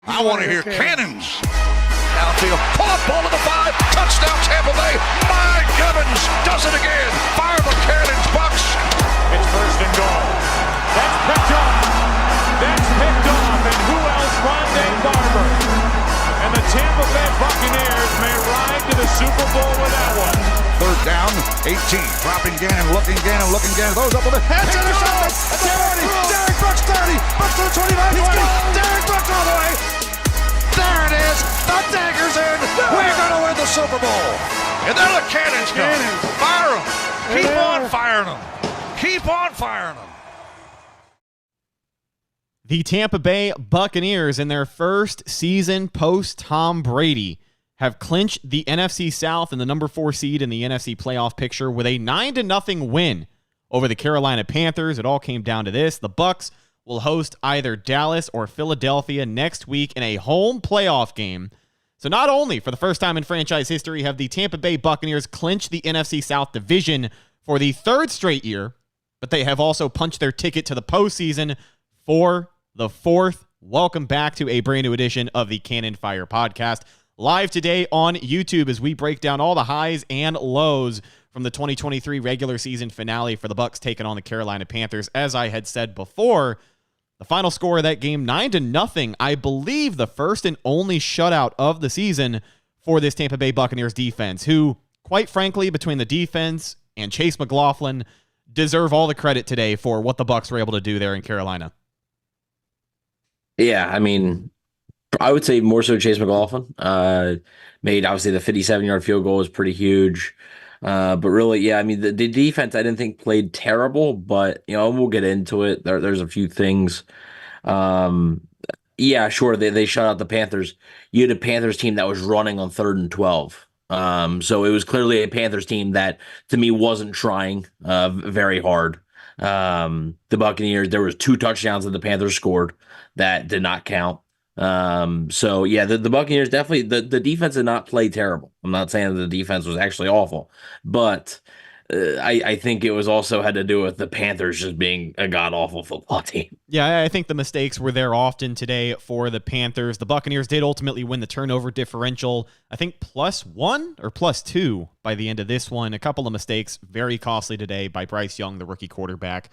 I want to hear cannons. Downfield, pull up, ball to the 5, touchdown Tampa Bay. Mike Evans does it again. Fire the cannons, Bucs. It's first and goal. That's picked off. And who else? Rondé Barber. And the Tampa Bay Buccaneers may ride to the Super Bowl with that one. Third down, 18. Dropping Gannon, looking Gannon. Those up with the heads intercepted. 30. Derek Brooks 30. Brooks to the 25. 20. Derek Brooks all the way. There it is. The dagger's in. We're going to win the Super Bowl. And then the cannons come. Fire them. Keep on firing them. Keep on firing them. The Tampa Bay Buccaneers, in their first season post-Tom Brady, have clinched the NFC South and the number 4 seed in the NFC playoff picture with a 9-0 win over the Carolina Panthers. It all came down to this. The Bucs will host either Dallas or Philadelphia next week in a home playoff game. So not only for the first time in franchise history have the Tampa Bay Buccaneers clinched the NFC South division for the 3rd straight year, but they have also punched their ticket to the postseason for the 4th. Welcome back to a brand new edition of the Cannon Fire Podcast. Live today on YouTube as we break down all the highs and lows from the 2023 regular season finale for the Bucs taking on the Carolina Panthers. As I had said before, the final score of that game, 9-0. I believe the first and only shutout of the season for this Tampa Bay Buccaneers defense, who, quite frankly, between the defense and Chase McLaughlin, deserve all the credit today for what the Bucs were able to do there in Carolina. Yeah, I mean, I would say more so Chase McLaughlin. Made, obviously, the 57-yard field goal was pretty huge. But really, yeah, I mean, the defense I didn't think played terrible, but, we'll get into it. There's a few things. Yeah, sure, they shut out the Panthers. You had a Panthers team that was running on 3rd and 12. So it was clearly a Panthers team that, to me, wasn't trying very hard. The Buccaneers, there was 2 touchdowns that the Panthers scored that did not count. So yeah, the Buccaneers definitely, the defense did not play terrible. I'm not saying that the defense was actually awful, but I think it was also had to do with the Panthers just being a god-awful football team. Yeah, I think the mistakes were there often today for the Panthers. The Buccaneers did ultimately win the turnover differential, I think +1 or +2 by the end of this one. A couple of mistakes, very costly today by Bryce Young, the rookie quarterback,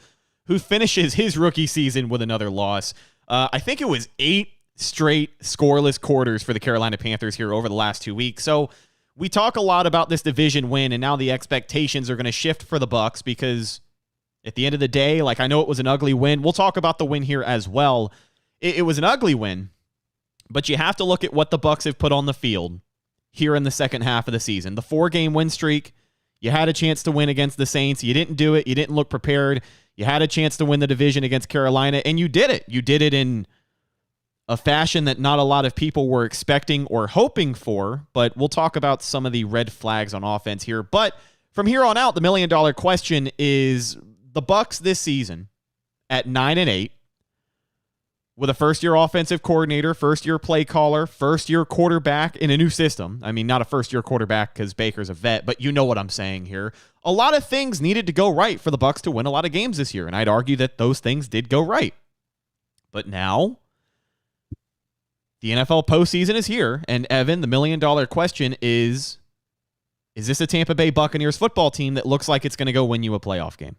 who finishes his rookie season with another loss. I think it was 8 straight scoreless quarters for the Carolina Panthers here over the last 2 weeks. So we talk a lot about this division win, and now the expectations are going to shift for the Bucs because at the end of the day, like, I know it was an ugly win. We'll talk about the win here as well. It was an ugly win, but you have to look at what the Bucs have put on the field here in the second half of the season. The 4-game win streak, you had a chance to win against the Saints. You didn't do it. You didn't look prepared. You had a chance to win the division against Carolina, and you did it. You did it in a fashion that not a lot of people were expecting or hoping for, but we'll talk about some of the red flags on offense here. But from here on out, the million-dollar question is the Bucs this season at 9-8 with a first-year offensive coordinator, first-year play caller, first-year quarterback in a new system. I mean, not a first-year quarterback because Baker's a vet, but you know what I'm saying here. A lot of things needed to go right for the Bucs to win a lot of games this year, and I'd argue that those things did go right. But now the NFL postseason is here, and Evan, the million-dollar question is this a Tampa Bay Buccaneers football team that looks like it's going to go win you a playoff game?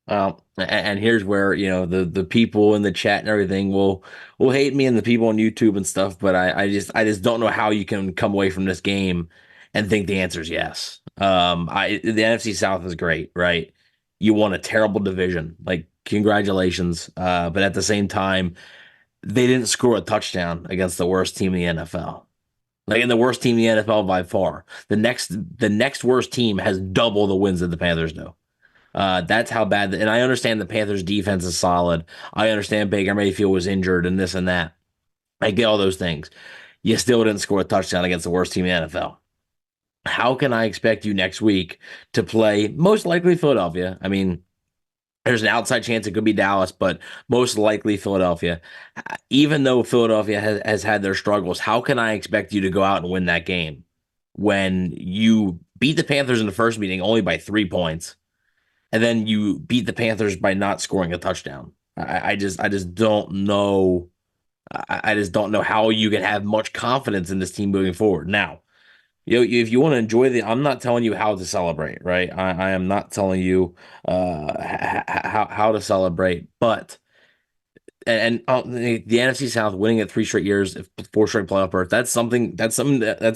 And here's where, the people in the chat and everything will hate me, and the people on YouTube and stuff, but I just don't know how you can come away from this game and think the answer is yes. The NFC South is great, right? You won a terrible division. Like, congratulations. But at the same time, they didn't score a touchdown against the worst team in the NFL. Like, and the worst team in the NFL by far. The next worst team has double the wins that the Panthers do. That's how bad. And I understand the Panthers' defense is solid. I understand Baker Mayfield was injured and this and that. I get all those things. You still didn't score a touchdown against the worst team in the NFL. How can I expect you next week to play most likely Philadelphia? I mean, there's an outside chance it could be Dallas, but most likely Philadelphia. Even though Philadelphia has had their struggles, how can I expect you to go out and win that game when you beat the Panthers in the first meeting only by 3 points, and then you beat the Panthers by not scoring a touchdown? I just don't know I just don't know how you can have much confidence in this team moving forward. Now, if you want to enjoy I'm not telling you how to celebrate, right? I am not telling you how to celebrate, but the NFC South winning it 3 straight years, 4 straight playoff berth, that's an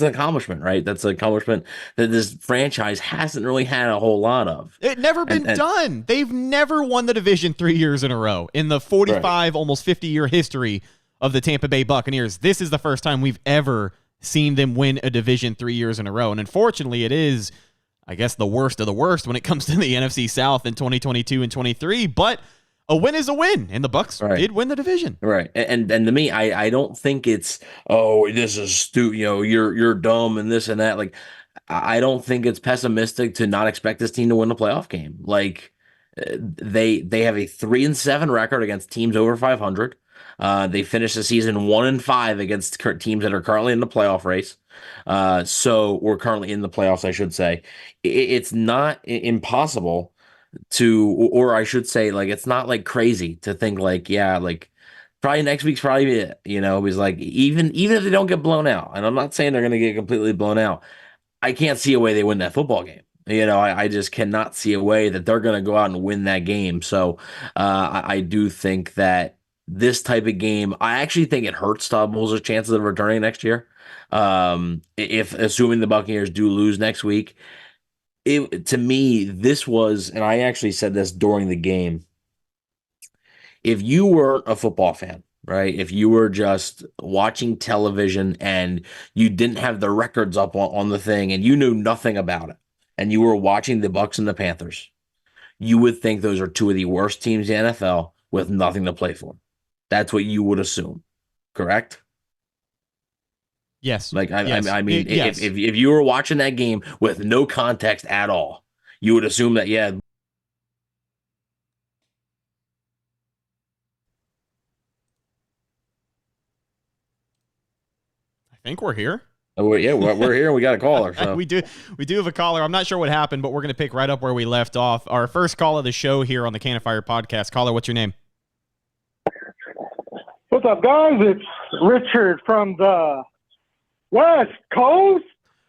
accomplishment, right? That's an accomplishment that this franchise hasn't really had a whole lot of. It never been done. They've never won the division 3 years in a row in the 45, right, almost 50-year history of the Tampa Bay Buccaneers. This is the first time we've ever seen them win a division 3 years in a row. And unfortunately, it is, I guess, the worst of the worst when it comes to the NFC South in 2022 and 23. But a win is a win, and the Bucs did win the division. Right. And to me, I don't think it's, oh, this is stupid, you're dumb and this and that. Like, I don't think it's pessimistic to not expect this team to win a playoff game. Like, they have a 3-7 record against teams over 500. They finished the season 1-5 against teams that are currently in the playoff race. So we're currently in the playoffs, I should say. It's not impossible or I should say, like, it's not like crazy to think like, yeah, like probably next week's probably it, because like even if they don't get blown out, and I'm not saying they're going to get completely blown out, I can't see a way they win that football game. I just cannot see a way that they're going to go out and win that game. So I do think that this type of game, I actually think it hurts Todd Bowles' chances of returning next year. If assuming the Buccaneers do lose next week, to me, this was, and I actually said this during the game, if you weren't a football fan, right? If you were just watching television and you didn't have the records up on the thing and you knew nothing about it, and you were watching the Bucs and the Panthers, you would think those are two of the worst teams in the NFL with nothing to play for. That's what you would assume, correct? Yes. Like, yes. I mean, yes. If you were watching that game with no context at all, you would assume that, yeah. I think we're here. We're here and we got a caller. So. we do have a caller. I'm not sure what happened, but we're going to pick right up where we left off. Our first call of the show here on the Can of Fire podcast. Caller, what's your name? What's up, guys? It's Richard from the West Coast.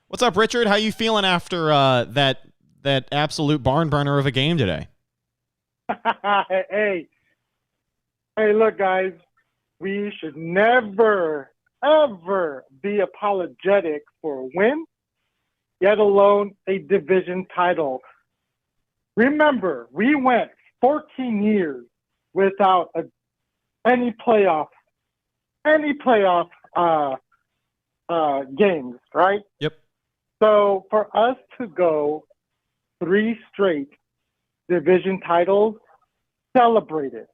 What's up, Richard? How you feeling after that absolute barn burner of a game today? Hey, look, guys. We should never, ever be apologetic for a win, yet alone a division title. Remember, we went 14 years without any playoff games, right? Yep. So for us to go 3 straight division titles, celebrate it.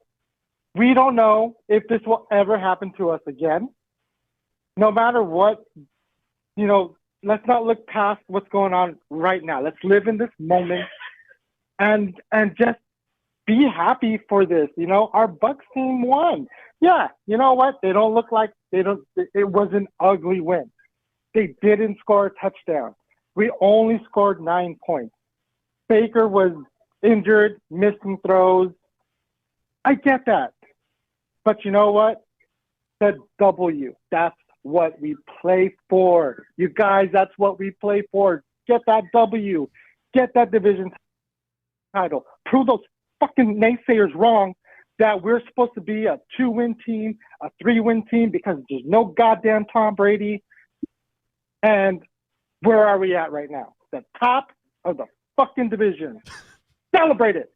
We don't know if this will ever happen to us again. No matter what, let's not look past what's going on right now. Let's live in this moment and just be happy for this. Our Bucs team won. Yeah, you know what? They don't look like it was an ugly win. They didn't score a touchdown. We only scored 9 points. Baker was injured, missing throws. I get that. But you know what? The W, that's what we play for. You guys, that's what we play for. Get that W. Get that division title. Prove those fucking naysayers wrong that we're supposed to be a 2-win team, a 3-win team, because there's no goddamn Tom Brady. And where are we at right now? The top of the fucking division. Celebrate it.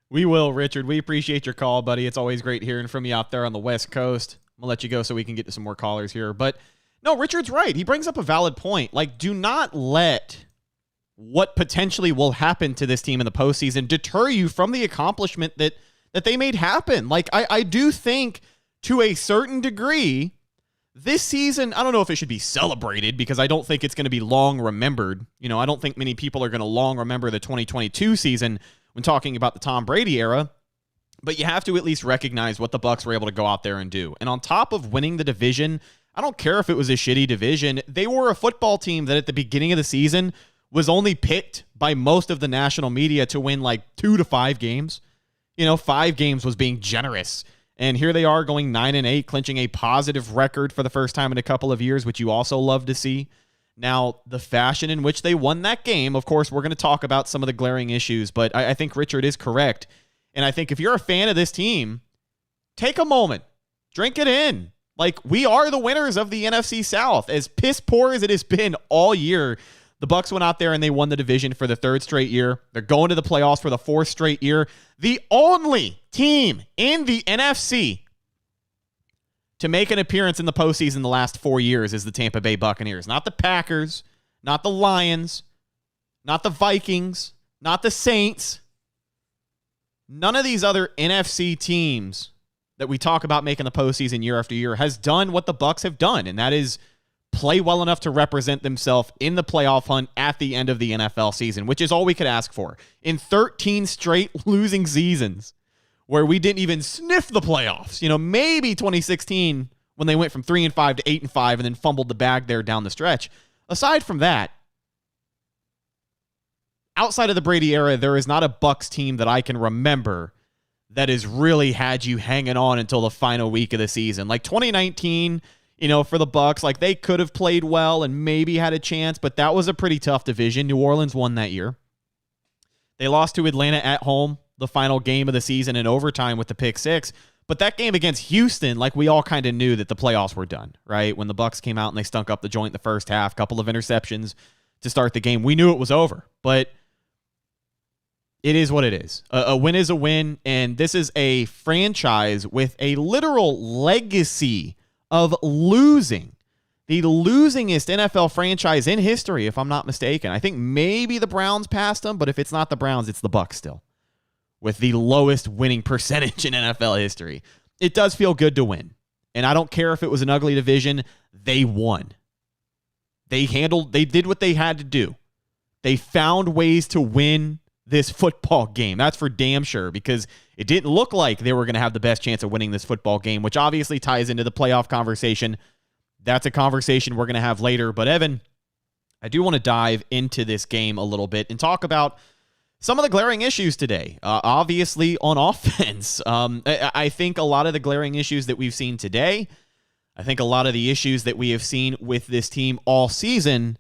We will, Richard. We appreciate your call, buddy. It's always great hearing from you out there on the West Coast. I'm going to let you go so we can get to some more callers here. But no, Richard's right. He brings up a valid point. Like, do not let what potentially will happen to this team in the postseason deter you from the accomplishment that they made happen. Like, I do think to a certain degree, this season, I don't know if it should be celebrated because I don't think it's going to be long remembered. I don't think many people are going to long remember the 2022 season when talking about the Tom Brady era, but you have to at least recognize what the Bucs were able to go out there and do. And on top of winning the division, I don't care if it was a shitty division, they were a football team that at the beginning of the season was only picked by most of the national media to win like 2 to 5 games. 5 games was being generous. And here they are going 9-8, clinching a positive record for the first time in a couple of years, which you also love to see. Now, the fashion in which they won that game, of course, we're going to talk about some of the glaring issues, but I think Richard is correct. And I think if you're a fan of this team, take a moment, drink it in. Like, we are the winners of the NFC South. As piss poor as it has been all year, the Bucs went out there and they won the division for the third straight year. They're going to the playoffs for the fourth straight year. The only team in the NFC to make an appearance in the postseason the last 4 years is the Tampa Bay Buccaneers. Not the Packers, not the Lions, not the Vikings, not the Saints. None of these other NFC teams that we talk about making the postseason year after year has done what the Bucs have done, and that is play well enough to represent themselves in the playoff hunt at the end of the NFL season, which is all we could ask for. In 13 straight losing seasons where we didn't even sniff the playoffs. Maybe 2016 when they went from 3-5 to 8-5 and then fumbled the bag there down the stretch. Aside from that, outside of the Brady era, there is not a Bucs team that I can remember that has really had you hanging on until the final week of the season. Like 2019, for the Bucs, like they could have played well and maybe had a chance, but that was a pretty tough division. New Orleans won that year. They lost to Atlanta at home, the final game of the season in overtime with the pick six. But that game against Houston, like we all kind of knew that the playoffs were done, right? When the Bucs came out and they stunk up the joint the first half, couple of interceptions to start the game, we knew it was over. But it is what it is. A win is a win, and this is a franchise with a literal legacy of losing. The losingest NFL franchise in history, if I'm not mistaken. I think maybe the Browns passed them, but if it's not the Browns, it's the Bucs still, with the lowest winning percentage in NFL history. It does feel good to win, and I don't care if it was an ugly division. They won. They did what they had to do. They found ways to win this football game. That's for damn sure, because it didn't look like they were going to have the best chance of winning this football game, which obviously ties into the playoff conversation. That's a conversation we're going to have later. But Evan, I do want to dive into this game a little bit and talk about some of the glaring issues today. Obviously on offense. I think a lot of the glaring issues that we've seen today, I think a lot of the issues that we have seen with this team all season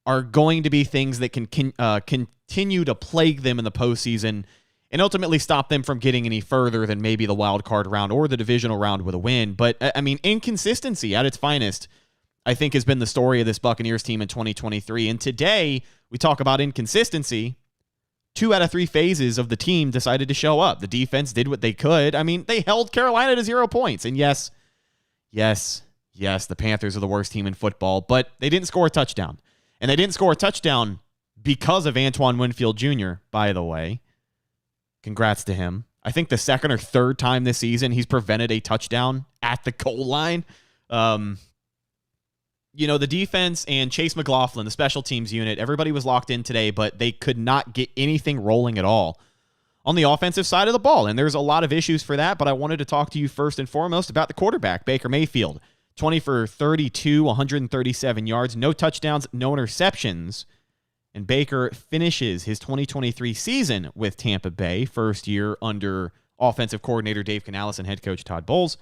are going to be things that can continue to plague them in the postseason and ultimately stop them from getting any further than maybe the wild card round or the divisional round with a win. But, I mean, inconsistency at its finest, I think, has been the story of this Buccaneers team in 2023. And today, we talk about inconsistency. 2 out of 3 phases of the team decided to show up. The defense did what they could. I mean, they held Carolina to 0 points. And yes, the Panthers are the worst team in football, but they didn't score a touchdown. And they didn't score a touchdown because of Antoine Winfield Jr., by the way. Congrats to him. I think the second or third time this season he's prevented a touchdown at the goal line. The defense and Chase McLaughlin, the special teams unit, everybody was locked in today, but they could not get anything rolling at all on the offensive side of the ball. And there's a lot of issues for that, but I wanted to talk to you first and foremost about the quarterback, Baker Mayfield. 20 for 32, 137 yards, no touchdowns, no interceptions. And Baker finishes his 2023 season with Tampa Bay, first year under offensive coordinator Dave Canales and head coach Todd Bowles.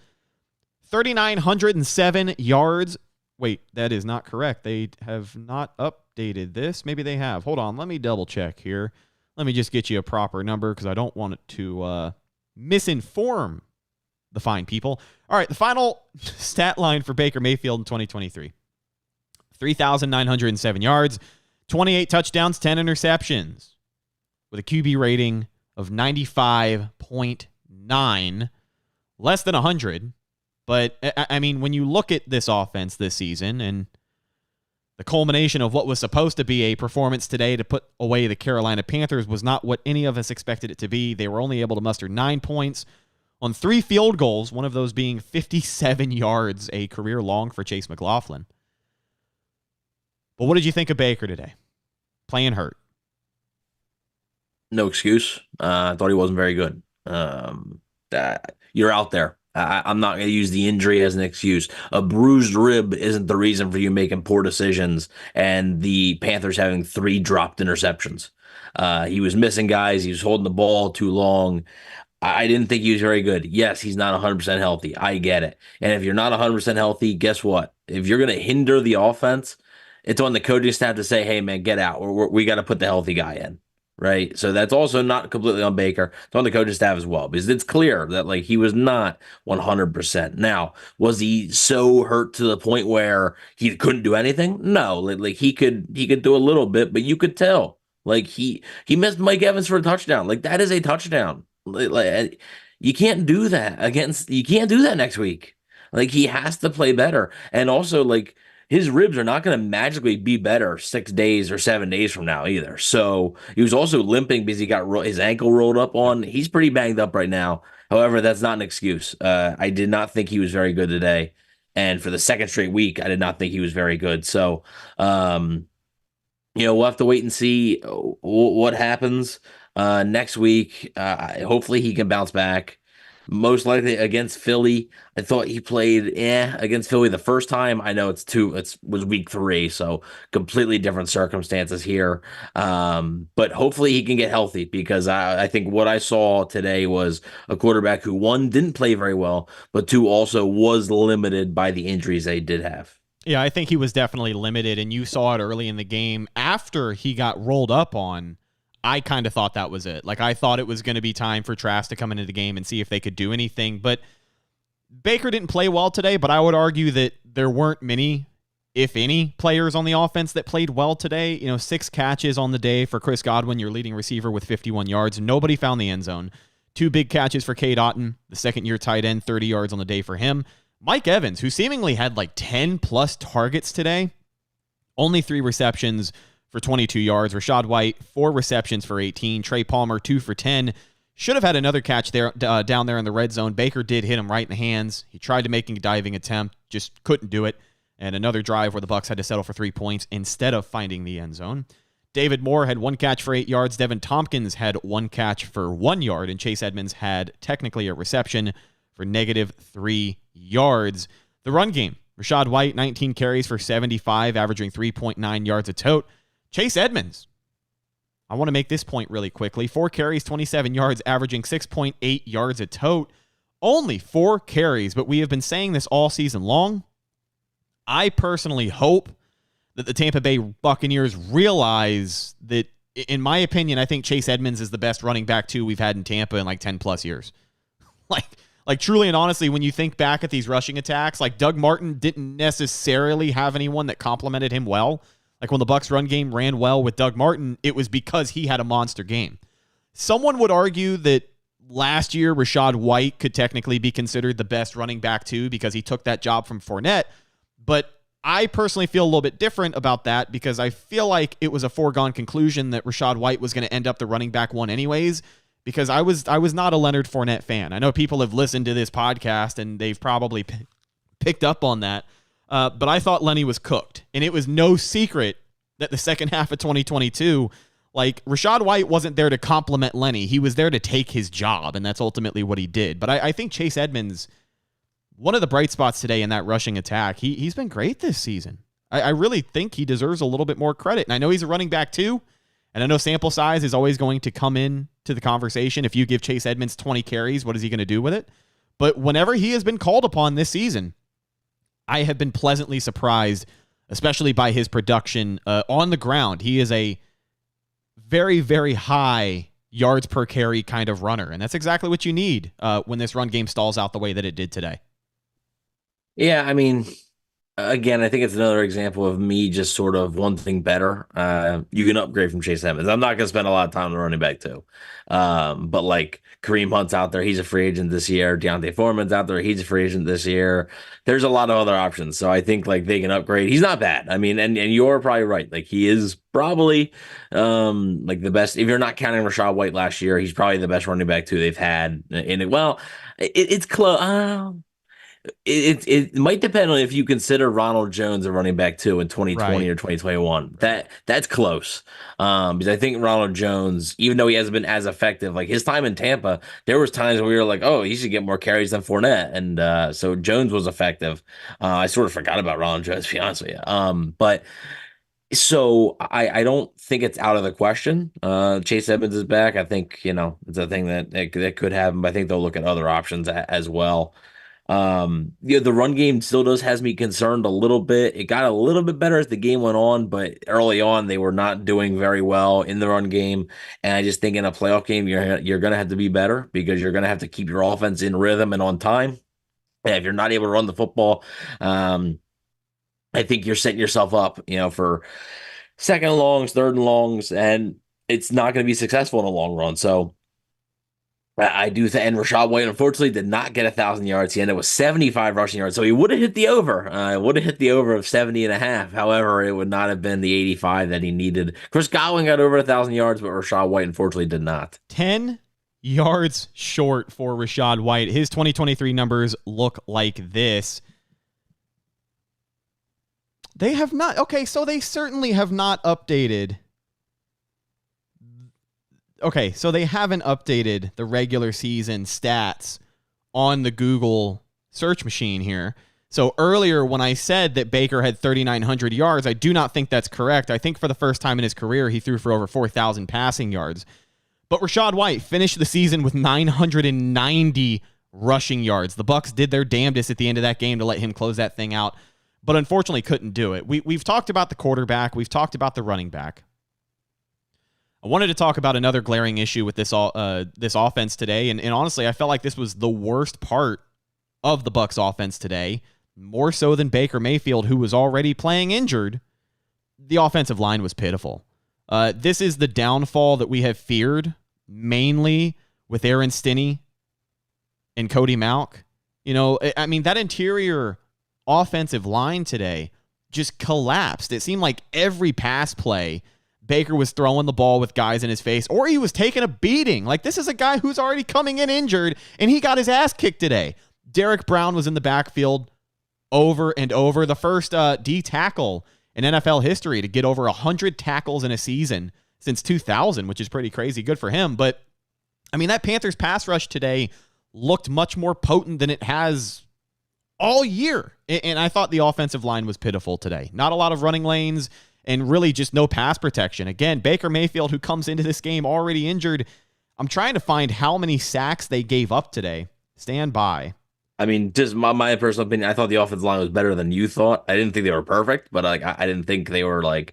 3,907 yards. Wait, that is not correct. They have not updated this. Maybe they have. Hold on. Let me double check here. Let me just get you a proper number because I don't want it to misinform the fine people. All right, the final stat line for Baker Mayfield in 2023. 3,907 yards. 28 touchdowns, 10 interceptions, with a QB rating of 95.9, less than 100. But, I mean, when you look at this offense this season and the culmination of what was supposed to be a performance today to put away the Carolina Panthers was not what any of us expected it to be. They were only able to muster 9 points on 3 field goals, one of those being 57 yards, a career long for Chase McLaughlin. But what did you think of Baker today? Playing hurt. No excuse. I thought he wasn't very good. You're out there. I'm not going to use the injury as an excuse. A bruised rib isn't the reason for you making poor decisions and the Panthers having 3 dropped interceptions. He was missing guys. He was holding the ball too long. I didn't think he was very good. Yes, he's not 100% healthy. I get it. And if you're not 100% healthy, guess what? If you're going to hinder the offense, it's on the coaching staff to say, hey, man, get out. We got to put the healthy guy in. Right. So that's also not completely on Baker. It's on the coaching staff as well, because it's clear that like he was not 100%. Now, was he so hurt to the point where he couldn't do anything? No, like he could do a little bit, but you could tell like he missed Mike Evans for a touchdown. Like that is a touchdown. Like you can't do that next week. Like he has to play better. And also like his ribs are not going to magically be better 6 days or 7 days from now either. So he was also limping because he got his ankle rolled up on. He's pretty banged up right now. However, that's not an excuse. I did not think he was very good today. And for the second straight week, I did not think he was very good. So, we'll have to wait and see what happens next week. Hopefully he can bounce back. Most likely against Philly. I thought he played against Philly the first time. I know it was week 3, so completely different circumstances here. But hopefully he can get healthy, because I think what I saw today was a quarterback who, one, didn't play very well, but two, also was limited by the injuries they did have. Yeah, I think he was definitely limited, and you saw it early in the game. After he got rolled up on, I kind of thought that was it. Like, I thought it was going to be time for Trask to come into the game and see if they could do anything. But Baker didn't play well today, but I would argue that there weren't many, if any, players on the offense that played well today. 6 catches on the day for Chris Godwin, your leading receiver, with 51 yards. Nobody found the end zone. 2 big catches for Cade Otton, the second-year tight end, 30 yards on the day for him. Mike Evans, who seemingly had like 10-plus targets today, only 3 receptions for 22 yards. Rachaad White, 4 receptions for 18. Trey Palmer, 2 for 10. Should have had another catch there down there in the red zone. Baker did hit him right in the hands. He tried to make a diving attempt, just couldn't do it. And another drive where the Bucs had to settle for 3 points instead of finding the end zone. David Moore had 1 catch for 8 yards. Devin Tompkins had 1 catch for 1 yard. And Chase Edmonds had technically a reception for -3 yards. The run game, Rachaad White, 19 carries for 75, averaging 3.9 yards a tote. Chase Edmonds, I want to make this point really quickly. 4 carries, 27 yards, averaging 6.8 yards a tote. Only 4 carries, but we have been saying this all season long. I personally hope that the Tampa Bay Buccaneers realize that, in my opinion, I think Chase Edmonds is the best running back 2 we've had in Tampa in like 10-plus years. Like truly and honestly, when you think back at these rushing attacks, like Doug Martin didn't necessarily have anyone that complemented him well. Like when the Bucs run game ran well with Doug Martin, it was because he had a monster game. Someone would argue that last year Rachaad White could technically be considered the best running back 2 because he took that job from Fournette. But I personally feel a little bit different about that, because I feel like it was a foregone conclusion that Rachaad White was going to end up the running back 1 anyways, because I was not a Leonard Fournette fan. I know people have listened to this podcast and they've probably picked up on that. But I thought Lenny was cooked. And it was no secret that the second half of 2022, like, Rachaad White wasn't there to compliment Lenny. He was there to take his job, and that's ultimately what he did. But I think Chase Edmonds, one of the bright spots today in that rushing attack, he's been great this season. I really think he deserves a little bit more credit. And I know he's a running back too, and I know sample size is always going to come in to the conversation. If you give Chase Edmonds 20 carries, what is he going to do with it? But whenever he has been called upon this season, I have been pleasantly surprised, especially by his production on the ground. He is a very, very high yards per carry kind of runner, and that's exactly what you need when this run game stalls out the way that it did today. Yeah, I mean, again, I think it's another example of me just sort of wanting better. You can upgrade from Chase Edmonds. I'm not going to spend a lot of time on the running back too. But like Kareem Hunt's out there. He's a free agent this year. Deontay Foreman's out there. He's a free agent this year. There's a lot of other options. So I think like they can upgrade. He's not bad. I mean, and you're probably right. Like he is probably like the best. If you're not counting Rachaad White last year, he's probably the best running back too they've had. It's close. It might depend on if you consider Ronald Jones a running back too in 2020 or 2021. That's close. Because I think Ronald Jones, even though he hasn't been as effective, like his time in Tampa, there was times where we were like, oh, he should get more carries than Fournette. And so Jones was effective. I sort of forgot about Ronald Jones, to be honest with you. But So I don't think it's out of the question. Chase Edmonds is back. I think, it's a thing that could happen, but I think they'll look at other options as well. The run game still has me concerned a little bit. It got a little bit better as the game went on, but early on they were not doing very well in the run game. And I just think in a playoff game, you're going to have to be better because you're going to have to keep your offense in rhythm and on time. And if you're not able to run the football, I think you're setting yourself up, for second and longs, third and longs, and it's not going to be successful in the long run. So I do think, and Rachaad White unfortunately did not get 1,000 yards. He ended with 75 rushing yards, so he would have hit the over. Would have hit the over of 70.5. However, it would not have been the 85 that he needed. Chris Godwin got over 1,000 yards, but Rachaad White unfortunately did not. 10 yards short for Rachaad White. His 2023 numbers look like this. They have not. Okay, so they certainly have not updated. Okay, so they haven't updated the regular season stats on the Google search machine here. So earlier when I said that Baker had 3,900 yards, I do not think that's correct. I think for the first time in his career, he threw for over 4,000 passing yards. But Rachaad White finished the season with 990 rushing yards. The Bucs did their damnedest at the end of that game to let him close that thing out, but unfortunately couldn't do it. We've talked about the quarterback. We've talked about the running back. I wanted to talk about another glaring issue with this offense today, and honestly, I felt like this was the worst part of the Bucs offense today, more so than Baker Mayfield, who was already playing injured. The offensive line was pitiful. This is the downfall that we have feared, mainly with Aaron Stinney and Cody Mauch. I mean, that interior offensive line today just collapsed. It seemed like every pass play, Baker was throwing the ball with guys in his face, or he was taking a beating. Like, this is a guy who's already coming in injured, and he got his ass kicked today. Derek Brown was in the backfield over and over. The first D tackle in NFL history to get over 100 tackles in a season since 2000, which is pretty crazy. Good for him. But, I mean, that Panthers pass rush today looked much more potent than it has all year. And I thought the offensive line was pitiful today. Not a lot of running lanes and really just no pass protection. Again, Baker Mayfield, who comes into this game already injured. I'm trying to find how many sacks they gave up today. Stand by. I mean, just my personal opinion, I thought the offensive line was better than you thought. I didn't think they were perfect, but I didn't think they were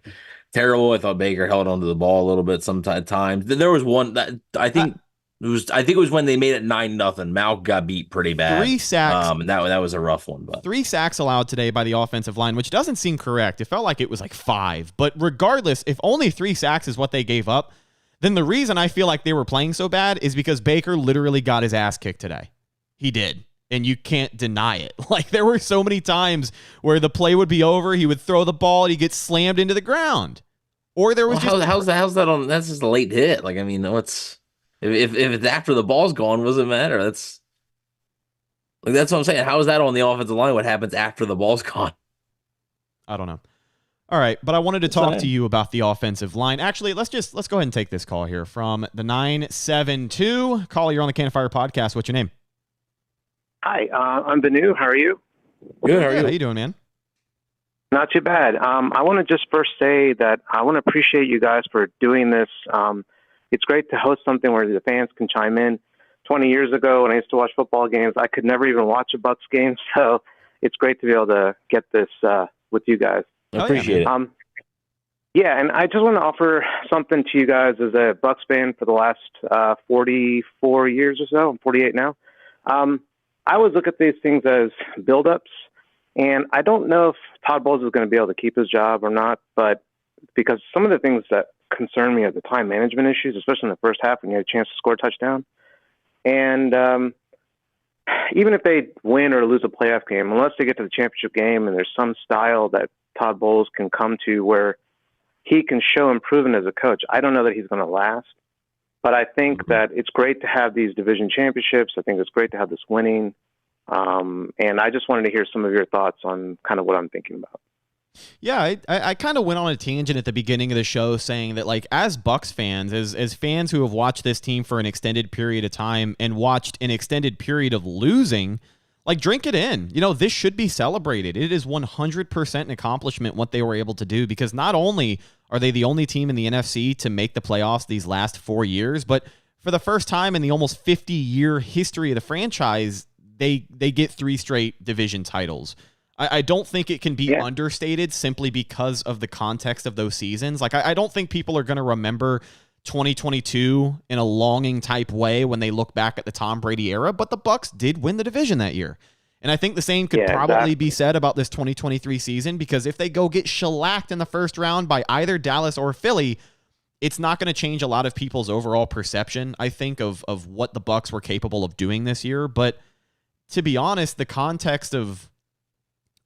terrible. I thought Baker held onto the ball a little bit sometimes. There was one that I think it was when they made it 9-0. Mauch got beat pretty bad. 3 sacks. And that was a rough one. But 3 sacks allowed today by the offensive line, which doesn't seem correct. It felt like it was 5. But regardless, if only 3 sacks is what they gave up, then the reason I feel like they were playing so bad is because Baker literally got his ass kicked today. He did. And you can't deny it. There were so many times where the play would be over, he would throw the ball, and he'd get slammed into the ground. Or there was how's that on? That's just a late hit. I mean, what's if it's after the ball's gone, what does it matter? That's what I'm saying. How is that on the offensive line? What happens after the ball's gone? I don't know. All right, but I wanted to talk to you about the offensive line. Actually, let's go ahead and take this call here from the 972. Caller, you're on the Can of Fire podcast. What's your name? Hi, I'm Benu. How are you? Good. How are you? How you doing, man? Not too bad. I want to just first say that I want to appreciate you guys for doing this. It's great to host something where the fans can chime in. 20 years ago, when I used to watch football games, I could never even watch a Bucs game, so it's great to be able to get this with you guys. I appreciate it. Yeah, and I just want to offer something to you guys as a Bucs fan for the last 44 years or so. I'm 48 now. I always look at these things as build-ups, and I don't know if Todd Bowles is going to be able to keep his job or not, but because some of the things that concern me are the time management issues, especially in the first half when you had a chance to score a touchdown. And even if they win or lose a playoff game, unless they get to the championship game and there's some style that Todd Bowles can come to where he can show improvement as a coach, I don't know that he's going to last. But I think that it's great to have these division championships. I think it's great to have this winning. And I just wanted to hear some of your thoughts on kind of what I'm thinking about. Yeah, I kind of went on a tangent at the beginning of the show saying that, as Bucs fans, as fans who have watched this team for an extended period of time and watched an extended period of losing, Like, drink it in. This should be celebrated. It is 100% an accomplishment what they were able to do, because not only are they the only team in the NFC to make the playoffs these last 4 years, but for the first time in the almost 50-year history of the franchise, they get 3 straight division titles. I don't think it can be understated simply because of the context of those seasons. Like, I don't think people are going to remember 2022 in a longing type way when they look back at the Tom Brady era, but the Bucs did win the division that year. And I think the same could probably be said about this 2023 season, because if they go get shellacked in the first round by either Dallas or Philly, it's not going to change a lot of people's overall perception, I think, of what the Bucs were capable of doing this year. But to be honest, the context of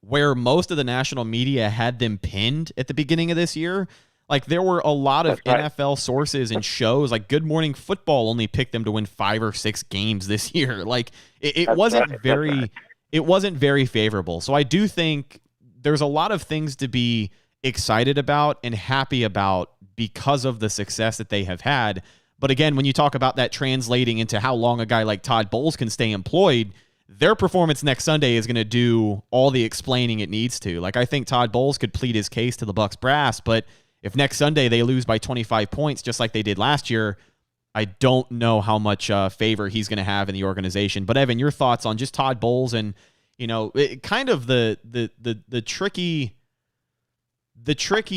where most of the national media had them pinned at the beginning of this year, like, there were a lot of NFL sources and shows, like Good Morning Football only picked them to win 5 or 6 games this year. Like, it wasn't very favorable. So I do think there's a lot of things to be excited about and happy about because of the success that they have had. But again, when you talk about that translating into how long a guy like Todd Bowles can stay employed, their performance next Sunday is going to do all the explaining it needs to. Like, I think Todd Bowles could plead his case to the Bucs brass, but if next Sunday they lose by 25 points, just like they did last year, I don't know how much favor he's going to have in the organization. But Evan, your thoughts on just Todd Bowles and, kind of the tricky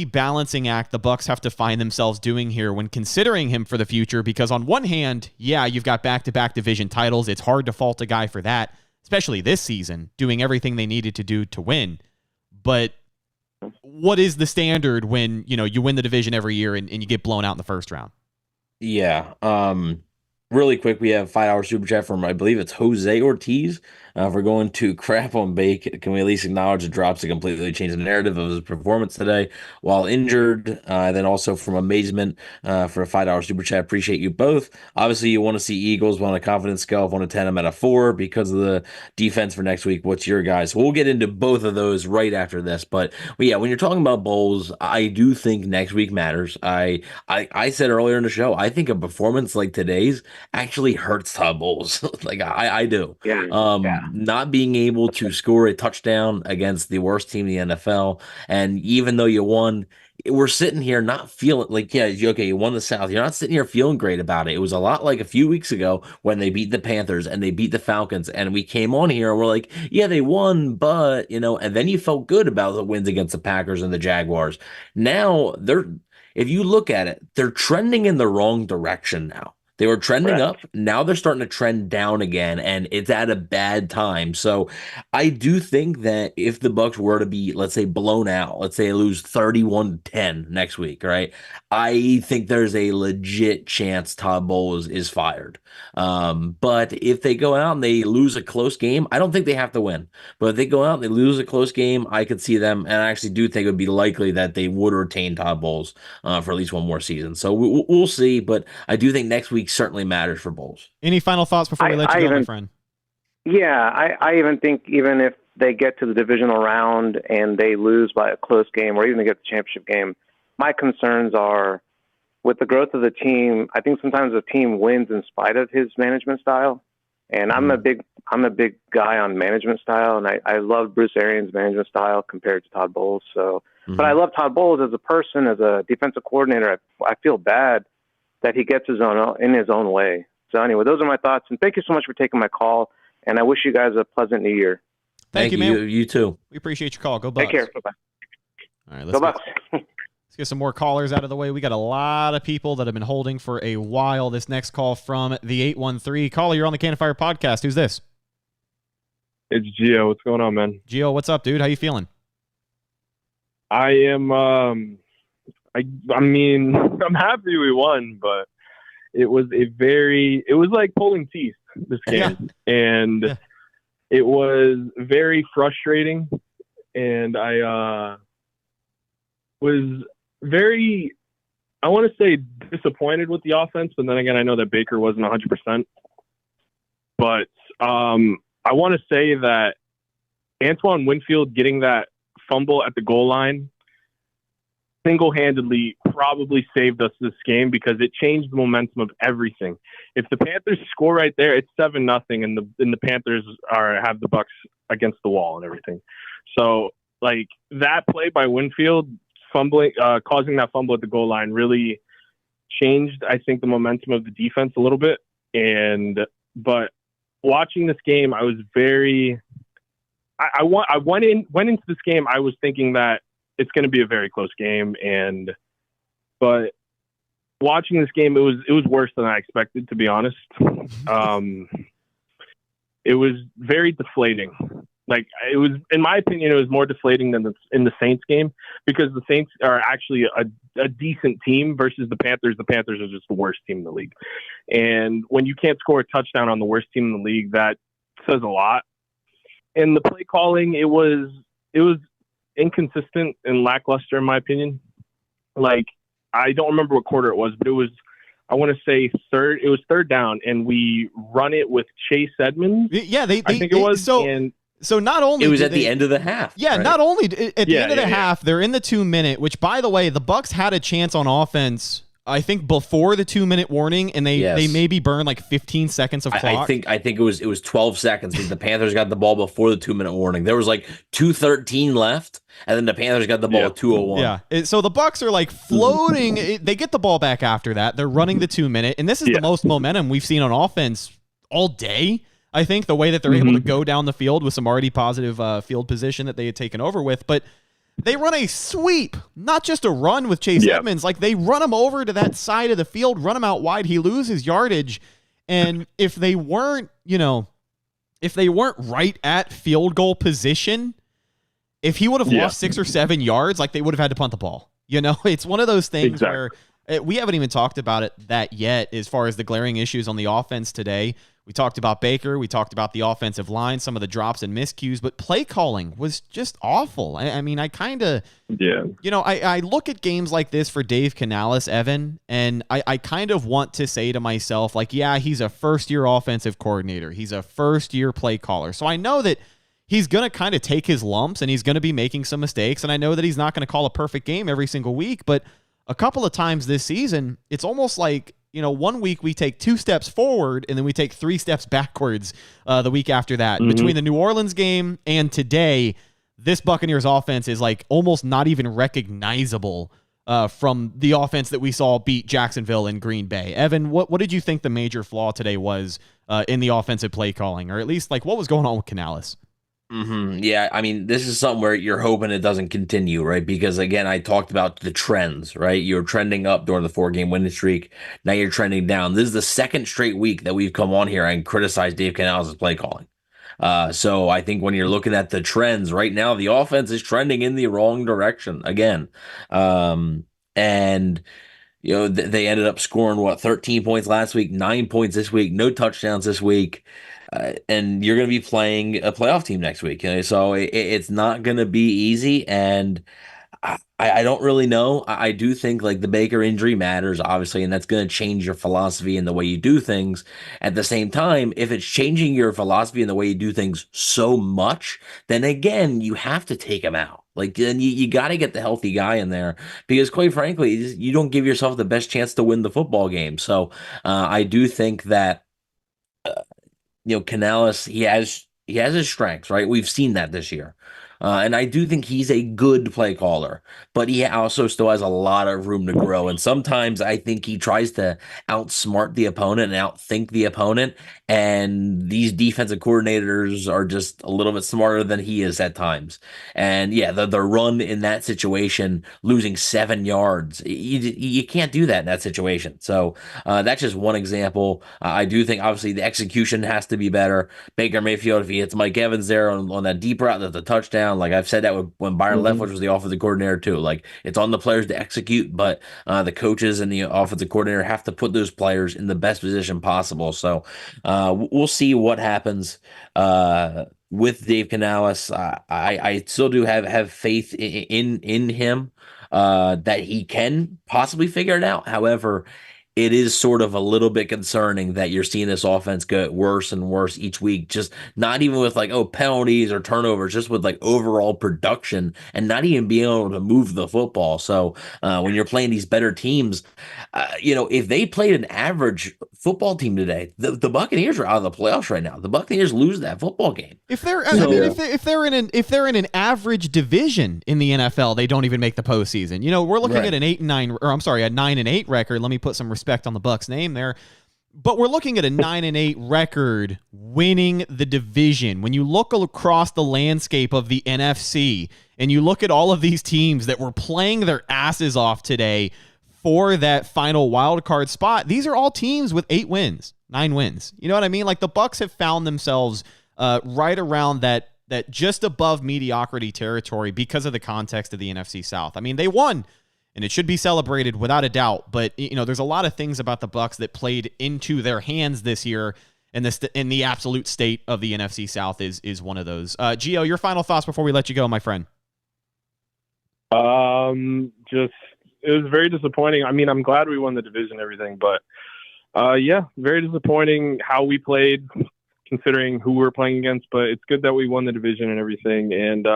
balancing act the Bucs have to find themselves doing here when considering him for the future. Because on one hand, you've got back-to-back division titles. It's hard to fault a guy for that, especially this season, doing everything they needed to do to win. But what is the standard when, you win the division every year and you get blown out in the first round? Yeah. Really quick, we have $5 super chat from, I believe it's Jose Ortiz. If we're going to crap on Bake, can we at least acknowledge the drops to completely change the narrative of his performance today while injured? Then also from Amazement for a $5 super chat. Appreciate you both. Obviously, you want to see Eagles on a confidence scale of 1 to 10. I'm at a 4 because of the defense for next week. What's your guys? We'll get into both of those right after this. But yeah, when you're talking about bowls, I do think next week matters. I said earlier in the show, I think a performance like today's actually hurts Todd Bowles. Like, I do. Not being able to score a touchdown against the worst team in the NFL, and even though you won, we're sitting here not feeling like, you won the South. You're not sitting here feeling great about it. It was a lot like a few weeks ago when they beat the Panthers and they beat the Falcons, and we came on here and we're like, yeah, they won, but, and then you felt good about the wins against the Packers and the Jaguars. Now, if you look at it, they're trending in the wrong direction now. They were trending up. Now they're starting to trend down again, and it's at a bad time. So I do think that if the Bucs were to be, let's say, blown out, let's say they lose 31-10 next week, right? I think there's a legit chance Todd Bowles is fired. But if they go out and they lose a close game, I don't think they have to win. But if they go out and they lose a close game, I could see them, and I actually do think it would be likely that they would retain Todd Bowles for at least one more season. So we'll see, but I do think next week certainly matters for Bowles. Any final thoughts before we let you go, my friend? Yeah, I even think even if they get to the divisional round and they lose by a close game, or even they get the championship game, my concerns are with the growth of the team. I think sometimes the team wins in spite of his management style, and I'm a big guy on management style, and I love Bruce Arians' management style compared to Todd Bowles. So, but I love Todd Bowles as a person, as a defensive coordinator. I feel bad that he gets in his own way. So anyway, those are my thoughts, and thank you so much for taking my call, and I wish you guys a pleasant new year. Thank you, man. You too. We appreciate your call. Go Bucs. Take care. Bye-bye. All right, let's get some more callers out of the way. We got a lot of people that have been holding for a while. This next call from the 813. Caller, you're on the Cannon Fire podcast. Who's this? It's Gio. What's going on, man? Gio, what's up, dude? How you feeling? I am I mean, I'm happy we won, but it was like pulling teeth, this game. And it was very frustrating. And I was very, I want to say, disappointed with the offense. But then again, I know that Baker wasn't 100%. But I want to say that Antoine Winfield getting that fumble at the goal line single-handedly probably saved us this game because it changed the momentum of everything. If the Panthers score right there, it's 7-0, and the Panthers have the Bucs against the wall and everything. So like that play by Winfield fumbling, causing that fumble at the goal line really changed, I think, the momentum of the defense a little bit. But watching this game, I was I went into this game, I was thinking that it's going to be a very close game, but watching this game, it was worse than I expected, to be honest. It was very deflating. Like, it was, in my opinion, it was more deflating than in the Saints game, because the Saints are actually a decent team versus the Panthers. The Panthers are just the worst team in the league. And when you can't score a touchdown on the worst team in the league, that says a lot. And the play calling, it was inconsistent and lackluster, in my opinion. Like, I don't remember what quarter it was, but it was, I want to say it was third down, and we run it with Chase Edmonds. Yeah, I think it was. So not only it was at the end of the half. Yeah, right? not only at the end of the half, they're in the 2-minute, which, by the way, the Bucs had a chance on offense, I think, before the 2-minute warning, and they maybe burned like 15 seconds of clock. I think it was 12 seconds because the Panthers got the ball before the 2-minute warning. There was like 2:13 left, and then the Panthers got the ball at 2:01. Yeah, so the Bucs are like floating. They get the ball back after that. They're running the 2-minute, and this is the most momentum we've seen on offense all day. I think the way that they're able to go down the field with some already positive field position that they had taken over with, but they run a sweep, not just a run with Chase Edmonds. Like, they run him over to that side of the field, run him out wide. He loses yardage. And if they weren't right at field goal position, if he would have lost 6 or 7 yards, like, they would have had to punt the ball. You know, it's one of those things where we haven't even talked about that yet as far as the glaring issues on the offense today. We talked about Baker. We talked about the offensive line, some of the drops and miscues, but play calling was just awful. I mean, I kind of, I look at games like this for Dave Canales, Evan, and I kind of want to say to myself, like, yeah, he's a first-year offensive coordinator. He's a first-year play caller. So I know that he's going to kind of take his lumps, and he's going to be making some mistakes, and I know that he's not going to call a perfect game every single week, but a couple of times this season, it's almost like, 1 week we take 2 steps forward and then we take 3 steps backwards the week after that. Between the New Orleans game and today, this Buccaneers offense is like almost not even recognizable from the offense that we saw beat Jacksonville and Green Bay. Evan, what did you think the major flaw today was in the offensive play calling, or at least like what was going on with Canales? Yeah, I mean, this is something where you're hoping it doesn't continue, right? Because, again, I talked about the trends, right? You're trending up during the 4-game winning streak. Now you're trending down. This is the second straight week that we've come on here and criticized Dave Canales' play calling. So I think when you're looking at the trends right now, the offense is trending in the wrong direction again. And they ended up scoring 13 points last week, 9 points this week, no touchdowns this week. And you're going to be playing a playoff team next week. So it's not going to be easy. And I don't really know. I do think like the Baker injury matters, obviously, and that's going to change your philosophy and the way you do things. At the same time, if it's changing your philosophy and the way you do things so much, then again, you have to take him out. Like, then you got to get the healthy guy in there because, quite frankly, you don't give yourself the best chance to win the football game. So I do think that Canales, he has his strengths, right? We've seen that this year. And I do think he's a good play caller, but he also still has a lot of room to grow. And sometimes I think he tries to outsmart the opponent and outthink the opponent. And these defensive coordinators are just a little bit smarter than he is at times. And yeah, the run in that situation, losing 7 yards, you can't do that in that situation. So that's just one example. I do think obviously the execution has to be better. Baker Mayfield, if he hits Mike Evans there on that deep route, that's a touchdown. Like I've said that when Byron Leftwich was the offensive coordinator too. Like it's on the players to execute, but the coaches and the offensive coordinator have to put those players in the best position possible. So we'll see what happens with Dave Canales. I still do have faith in him that he can possibly figure it out. However, it is sort of a little bit concerning that you're seeing this offense get worse and worse each week. Just not even with like, oh, penalties or turnovers, just with like overall production and not even being able to move the football. So when you're playing these better teams, if they played an average football team today, the Buccaneers are out of the playoffs right now. The Buccaneers lose that football game. If they're, I mean, if they're in an average division in the NFL, they don't even make the postseason. We're looking at an 8-9, or I'm sorry, a 9-8 record. Let me put some respect on the Bucs name there. But we're looking at a 9-8 record winning the division. When you look across the landscape of the NFC and you look at all of these teams that were playing their asses off today for that final wild card spot, these are all teams with 8 wins, 9 wins. You know what I mean? Like the Bucs have found themselves right around that just above mediocrity territory because of the context of the NFC South. I mean, they won, and it should be celebrated without a doubt. But there's a lot of things about the Bucs that played into their hands this year, and the absolute state of the NFC South is one of those. Gio, your final thoughts before we let you go, my friend. It was very disappointing. I mean, I'm glad we won the division and everything, but very disappointing how we played, considering who we're playing against. But it's good that we won the division and everything. And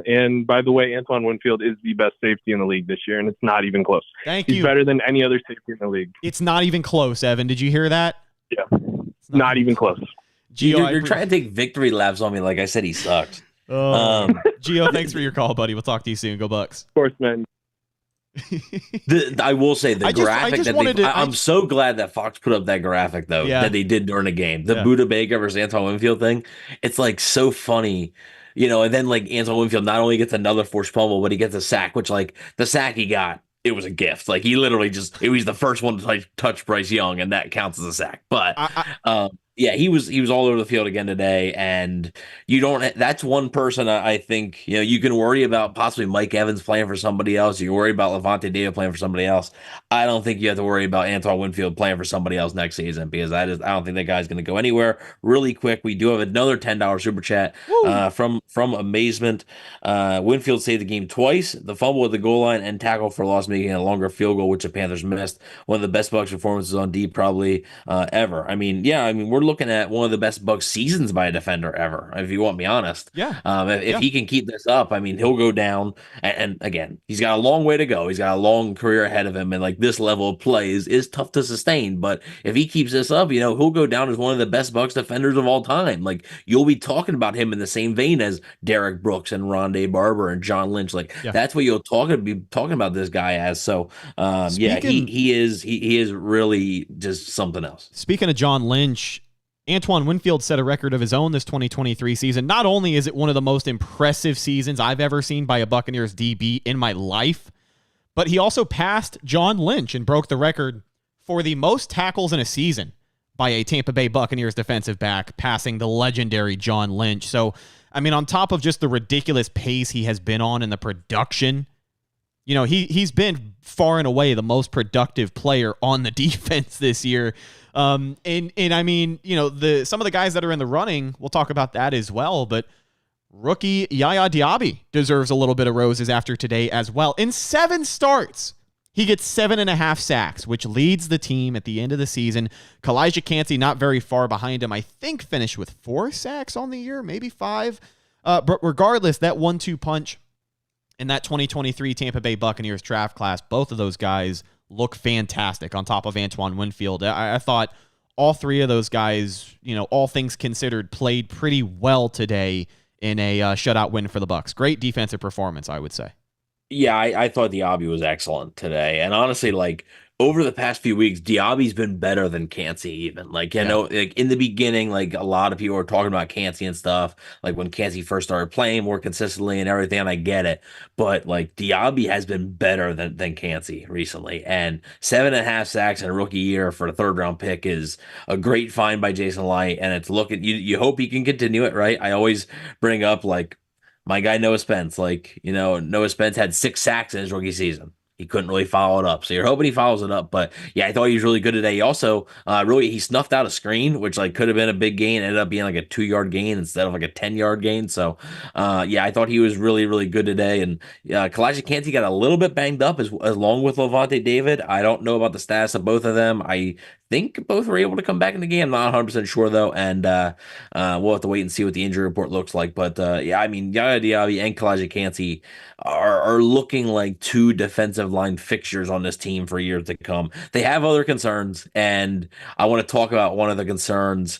and by the way, Antoine Winfield is the best safety in the league this year, and it's not even close. Thank you. He's better than any other safety in the league. It's not even close, Evan. Did you hear that? Yeah, not even close. Gio, you're trying to take victory laps on me like I said he sucked. Gio, thanks for your call, buddy. We'll talk to you soon. Go Bucs. Of course, man. I will say the graphic I'm so glad that Fox put up that graphic though that they did during the game. The Buda Baker versus Antoine Winfield thing. It's like so funny, and then like Antoine Winfield not only gets another forced fumble, but he gets a sack, which like the sack he got, it was a gift. Like he literally it was the first one to touch Bryce Young, and that counts as a sack. But he was all over the field again today, and that's one person I think you can worry about possibly Mike Evans playing for somebody else. You can worry about Levante David playing for somebody else. I don't think you have to worry about Antoine Winfield playing for somebody else next season, because I don't think that guy's going to go anywhere. Really quick, we do have another $10 super chat from Amazement. Winfield saved the game twice: the fumble at the goal line and tackle for loss, making a longer field goal, which the Panthers missed. One of the best Bucs performances on D probably ever. I mean, we're looking at one of the best Bucs seasons by a defender ever, if you want me honest. If he can keep this up, I mean, he'll go down, and again, he's got a long way to go. He's got a long career ahead of him, and like this level of play is tough to sustain. But if he keeps this up, he'll go down as one of the best Bucs defenders of all time. Like you'll be talking about him in the same vein as Derek Brooks and Rondé Barber and John Lynch. Like that's what you'll be talking about this guy as. So he is really just something else. Speaking of John Lynch, Antoine Winfield set a record of his own this 2023 season. Not only is it one of the most impressive seasons I've ever seen by a Buccaneers DB in my life, but he also passed John Lynch and broke the record for the most tackles in a season by a Tampa Bay Buccaneers defensive back, passing the legendary John Lynch. So, I mean, on top of just the ridiculous pace he has been on and the production, he's been far and away the most productive player on the defense this year. And I mean, some of the guys that are in the running, we'll talk about that as well, but rookie Yaya Diaby deserves a little bit of roses after today as well. In 7 starts, he gets 7.5 sacks, which leads the team at the end of the season. Kalijah Kancey not very far behind him. I think finished with 4 sacks on the year, maybe 5. But regardless, that 1-2 punch in that 2023 Tampa Bay Buccaneers draft class, both of those guys look fantastic on top of Antoine Winfield. I thought all 3 of those guys, all things considered, played pretty well today in a shutout win for the Bucs. Great defensive performance, I would say. Yeah, I thought Diaby was excellent today. And honestly, like, over the past few weeks, Diaby's been better than Kancey even. Like, like in the beginning, like a lot of people were talking about Kancey and stuff, like when Kancey first started playing more consistently and everything, and I get it. But like Diaby has been better than Kancey recently. And 7.5 sacks in a rookie year for a 3rd-round pick is a great find by Jason Light. And it's you hope he can continue it, right? I always bring up like my guy Noah Spence. Like, Noah Spence had 6 sacks in his rookie season. He couldn't really follow it up. So you're hoping he follows it up. But yeah, I thought he was really good today. He also he snuffed out a screen, which like could have been a big gain, ended up being like a 2-yard gain instead of like a 10-yard gain. So yeah, I thought he was really, really good today. And Kalijah Kancey got a little bit banged up as along with Levante David. I don't know about the status of both of them. I think both were able to come back in the game. I'm not 100% sure though. And we'll have to wait and see what the injury report looks like. But yeah, I mean, Yaya Diaby and Kalijah Kancey are looking like two defensive line fixtures on this team for years to come. They have other concerns, and I want to talk about one of the concerns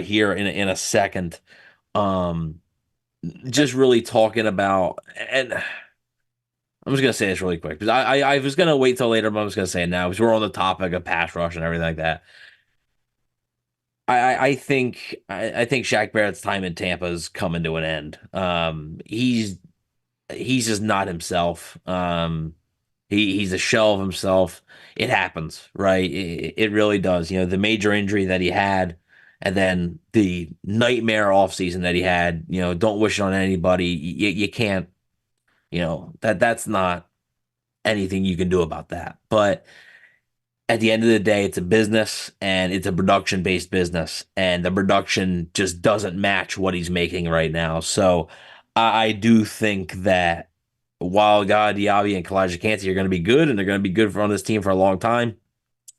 here in a second. Just really talking about, and I'm just gonna say this really quick because I was gonna wait till later, but I'm just gonna say it now because we're on the topic of pass rush and everything like that. I think Shaq Barrett's time in Tampa is coming to an end. He's just not himself. He's a shell of himself. It happens, right? It really does. You know, the major injury that he had, and then the nightmare offseason that he had. You know, don't wish it on anybody. You can't. You know that's not anything you can do about that. But at the end of the day, it's a business and it's a production-based business, and the production just doesn't match what he's making right now. So I do think that while God Diaby and Kalijah Kancey are going to be good, and they're going to be good on this team for a long time,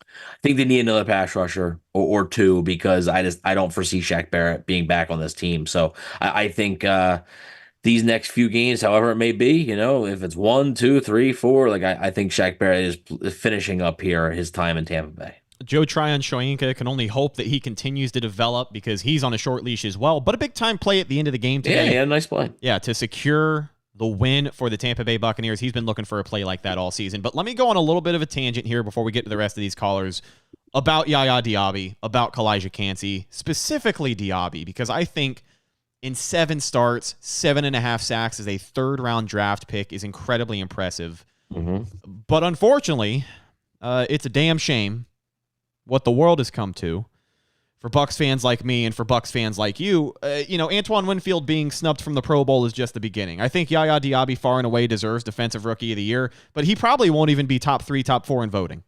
I think they need another pass rusher or two because I don't foresee Shaq Barrett being back on this team. So I think these next few games, however it may be, you know, if it's 1, 2, 3, 4, like I think Shaq Barrett is finishing up here his time in Tampa Bay. Joe Tryon-Shoyinka can only hope that he continues to develop because he's on a short leash as well. But a big time play at the end of the game today. Yeah, he had a nice play. Yeah, to secure the win for the Tampa Bay Buccaneers. He's been looking for a play like that all season. But let me go on a little bit of a tangent here before we get to the rest of these callers about Yaya Diaby, about Kalijah Kancey, specifically Diaby, because I think in 7 starts, 7.5 sacks as a third-round draft pick is incredibly impressive. Mm-hmm. But unfortunately, it's a damn shame what the world has come to for Bucs fans like me and for Bucs fans like you. Antoine Winfield being snubbed from the Pro Bowl is just the beginning. I think Yaya Diaby far and away deserves Defensive Rookie of the Year, but he probably won't even be top 3, top 4 in voting.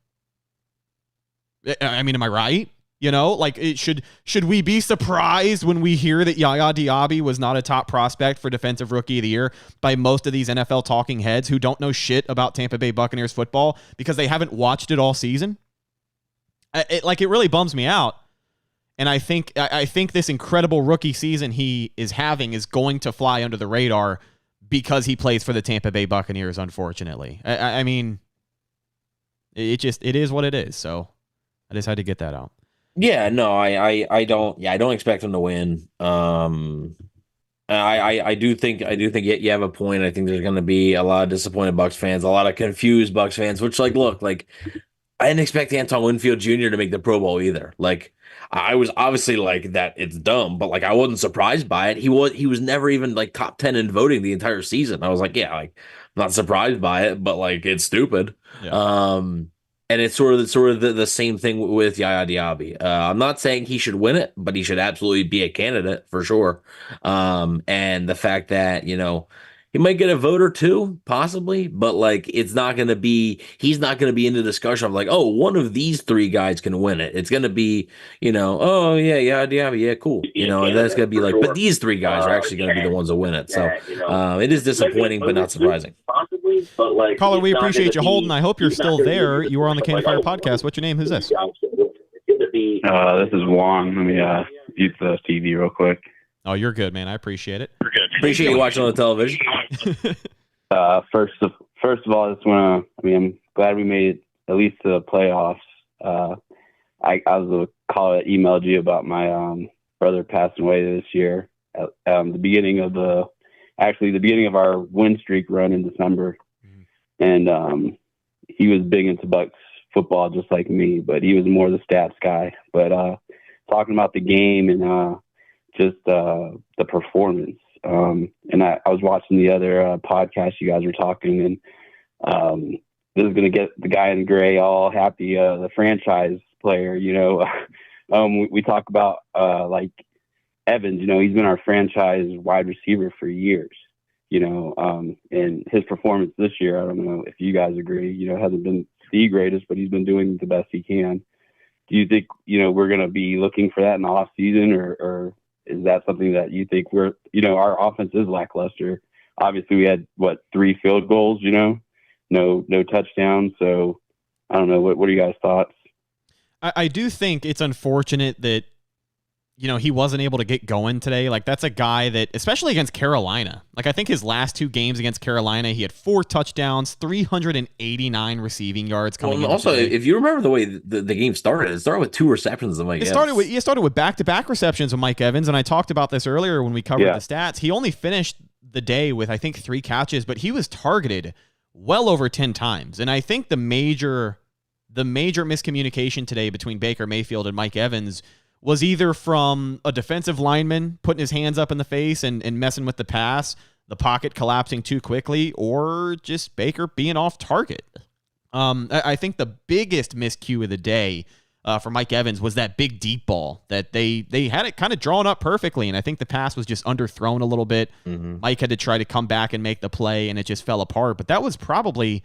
I mean, am I right? You know, like should we be surprised when we hear that Yaya Diaby was not a top prospect for Defensive Rookie of the Year by most of these NFL talking heads who don't know shit about Tampa Bay Buccaneers football because they haven't watched it all season? It really bums me out. And I think this incredible rookie season he is having is going to fly under the radar because he plays for the Tampa Bay Buccaneers, unfortunately. I mean, it is what it is. So I just had to get that out. Yeah, no, I don't expect him to win. I do think you have a point. I think there's going to be a lot of disappointed Bucs fans, a lot of confused Bucs fans, which look, I didn't expect Antoine Winfield Jr. to make the Pro Bowl either. I was obviously that it's dumb, but I wasn't surprised by it. He was never even top 10 in voting the entire season. I was I'm not surprised by it, but it's stupid. Yeah. And it's sort of the same thing with Yaya Diaby. I'm not saying he should win it, but he should absolutely be a candidate for sure. And the fact that, he might get a vote or two, possibly, but he's not going to be in the discussion of one of these 3 guys can win it. It's going to be, oh yeah, Diaby, yeah, cool. And then it's going to be but these 3 guys are actually going to be the ones that win it. So it is disappointing, but not surprising. Possibly, but caller, we appreciate you holding. I hope you're still there. You were on the Candy Fire podcast. What's your name? Who's this? This is Juan. Let me mute the TV real quick. Oh, you're good, man. I appreciate it. Appreciate you watching on the television. First of all, I just want to. I'm glad we made it at least to the playoffs. I was a caller that emailed you about my brother passing away this year at the beginning of our win streak run in December, and he was big into Bucs football just like me, but he was more the stats guy. But talking about the game and just the performance. And I was watching the other podcast you guys were talking, and this is going to get the guy in gray all happy, the franchise player, we talk about Evans, he's been our franchise wide receiver for years. And his performance this year, I don't know if you guys agree, hasn't been the greatest, but he's been doing the best he can. Do you think, we're going to be looking for that in the off season, or is that something that you think our offense is lackluster? Obviously we had 3 field goals, no touchdowns. So I don't know. What are you guys' thoughts? I do think it's unfortunate that, he wasn't able to get going today. Like, that's a guy that, especially against Carolina, like, I think his last 2 games against Carolina, he had 4 touchdowns, 389 receiving yards coming in. Also, today. if you remember the way the game started, it started with 2 receptions of Mike Evans. It started with back-to-back receptions of Mike Evans, and I talked about this earlier when we covered the stats. He only finished the day with, I think, 3 catches, but he was targeted well over 10 times. And I think the major miscommunication today between Baker Mayfield and Mike Evans was either from a defensive lineman putting his hands up in the face and messing with the pass, the pocket collapsing too quickly, or just Baker being off target. I think the biggest miscue of the day for Mike Evans was that big deep ball that they had it kind of drawn up perfectly, and I think the pass was just underthrown a little bit. Mm-hmm. Mike had to try to come back and make the play, and it just fell apart. But that was probably,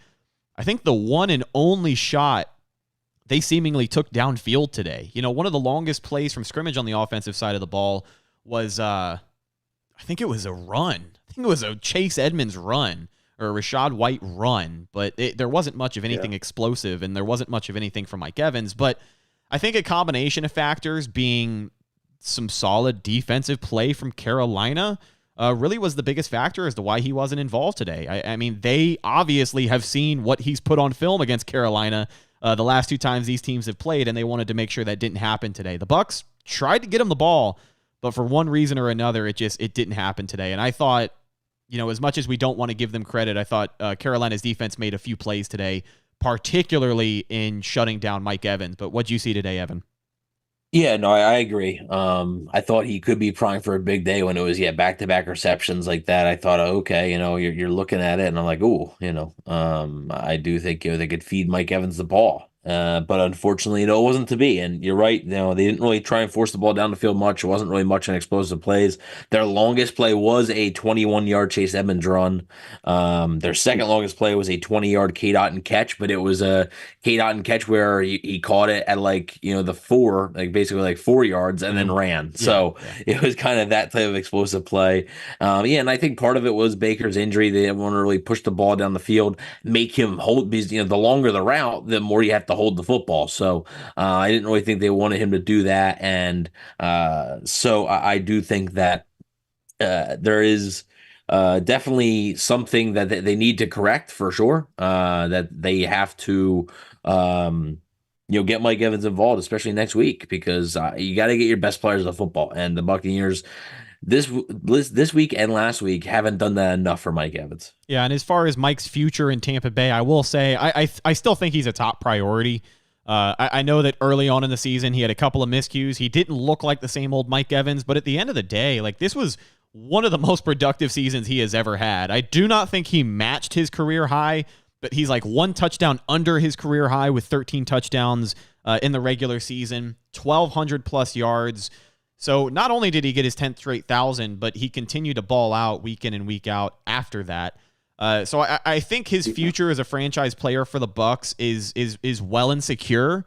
I think, the one and only shot they seemingly took downfield today. One of the longest plays from scrimmage on the offensive side of the ball was, I think it was a run. I think it was a Chase Edmonds run or a Rachaad White run, but there wasn't much of anything explosive, and there wasn't much of anything from Mike Evans. But I think a combination of factors, being some solid defensive play from Carolina, really was the biggest factor as to why he wasn't involved today. I mean, they obviously have seen what he's put on film against Carolina the last 2 times these teams have played, and they wanted to make sure that didn't happen today. The Bucs tried to get him the ball, but for one reason or another, it didn't happen today. And I thought, as much as we don't want to give them credit, I thought Carolina's defense made a few plays today, particularly in shutting down Mike Evans. But what'd you see today, Evan? Yeah, no, I agree. I thought he could be primed for a big day when it was back-to-back receptions like that. I thought, okay, you're looking at it, and I'm like, ooh, I do think they could feed Mike Evans the ball. But unfortunately, it wasn't to be. And you're right. They didn't really try and force the ball down the field much. It wasn't really much in explosive plays. Their longest play was a 21-yard Chase Edmonds run. Their second longest play was a 20-yard K-Dot and catch, but it was a K-Dot and catch where he caught it at the 4, basically 4 yards, and then ran. So it was kind of that type of explosive play. And I think part of it was Baker's injury. They didn't want to really push the ball down the field, make him hold, because the longer the route, the more you have to hold the football. So I didn't really think they wanted him to do that. And so I do think that there is definitely something that they need to correct for sure, that they have to get Mike Evans involved, especially next week, because you got to get your best players of football. And the Buccaneers this week and last week haven't done that enough for Mike Evans. Yeah, and as far as Mike's future in Tampa Bay, I will say I still think he's a top priority. I know that early on in the season he had a couple of miscues. He didn't look like the same old Mike Evans, but at the end of the day, this was one of the most productive seasons he has ever had. I do not think he matched his career high, but he's 1 touchdown under his career high with 13 touchdowns in the regular season, 1,200 plus yards. So not only did he get his 10th straight 1,000, but he continued to ball out week in and week out after that. So I think his future as a franchise player for the Bucs is well and secure.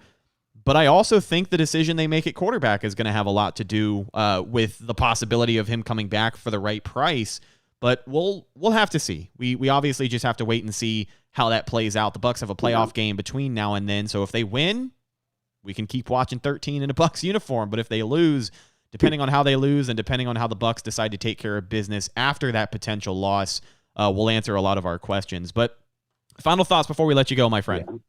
But I also think the decision they make at quarterback is going to have a lot to do with the possibility of him coming back for the right price. But we'll have to see. We obviously just have to wait and see how that plays out. The Bucs have a playoff game between now and then, so if they win, we can keep watching 13 in a Bucs uniform. But if they lose, depending on how they lose and depending on how the Bucs decide to take care of business after that potential loss, we'll answer a lot of our questions. But final thoughts before we let you go, my friend.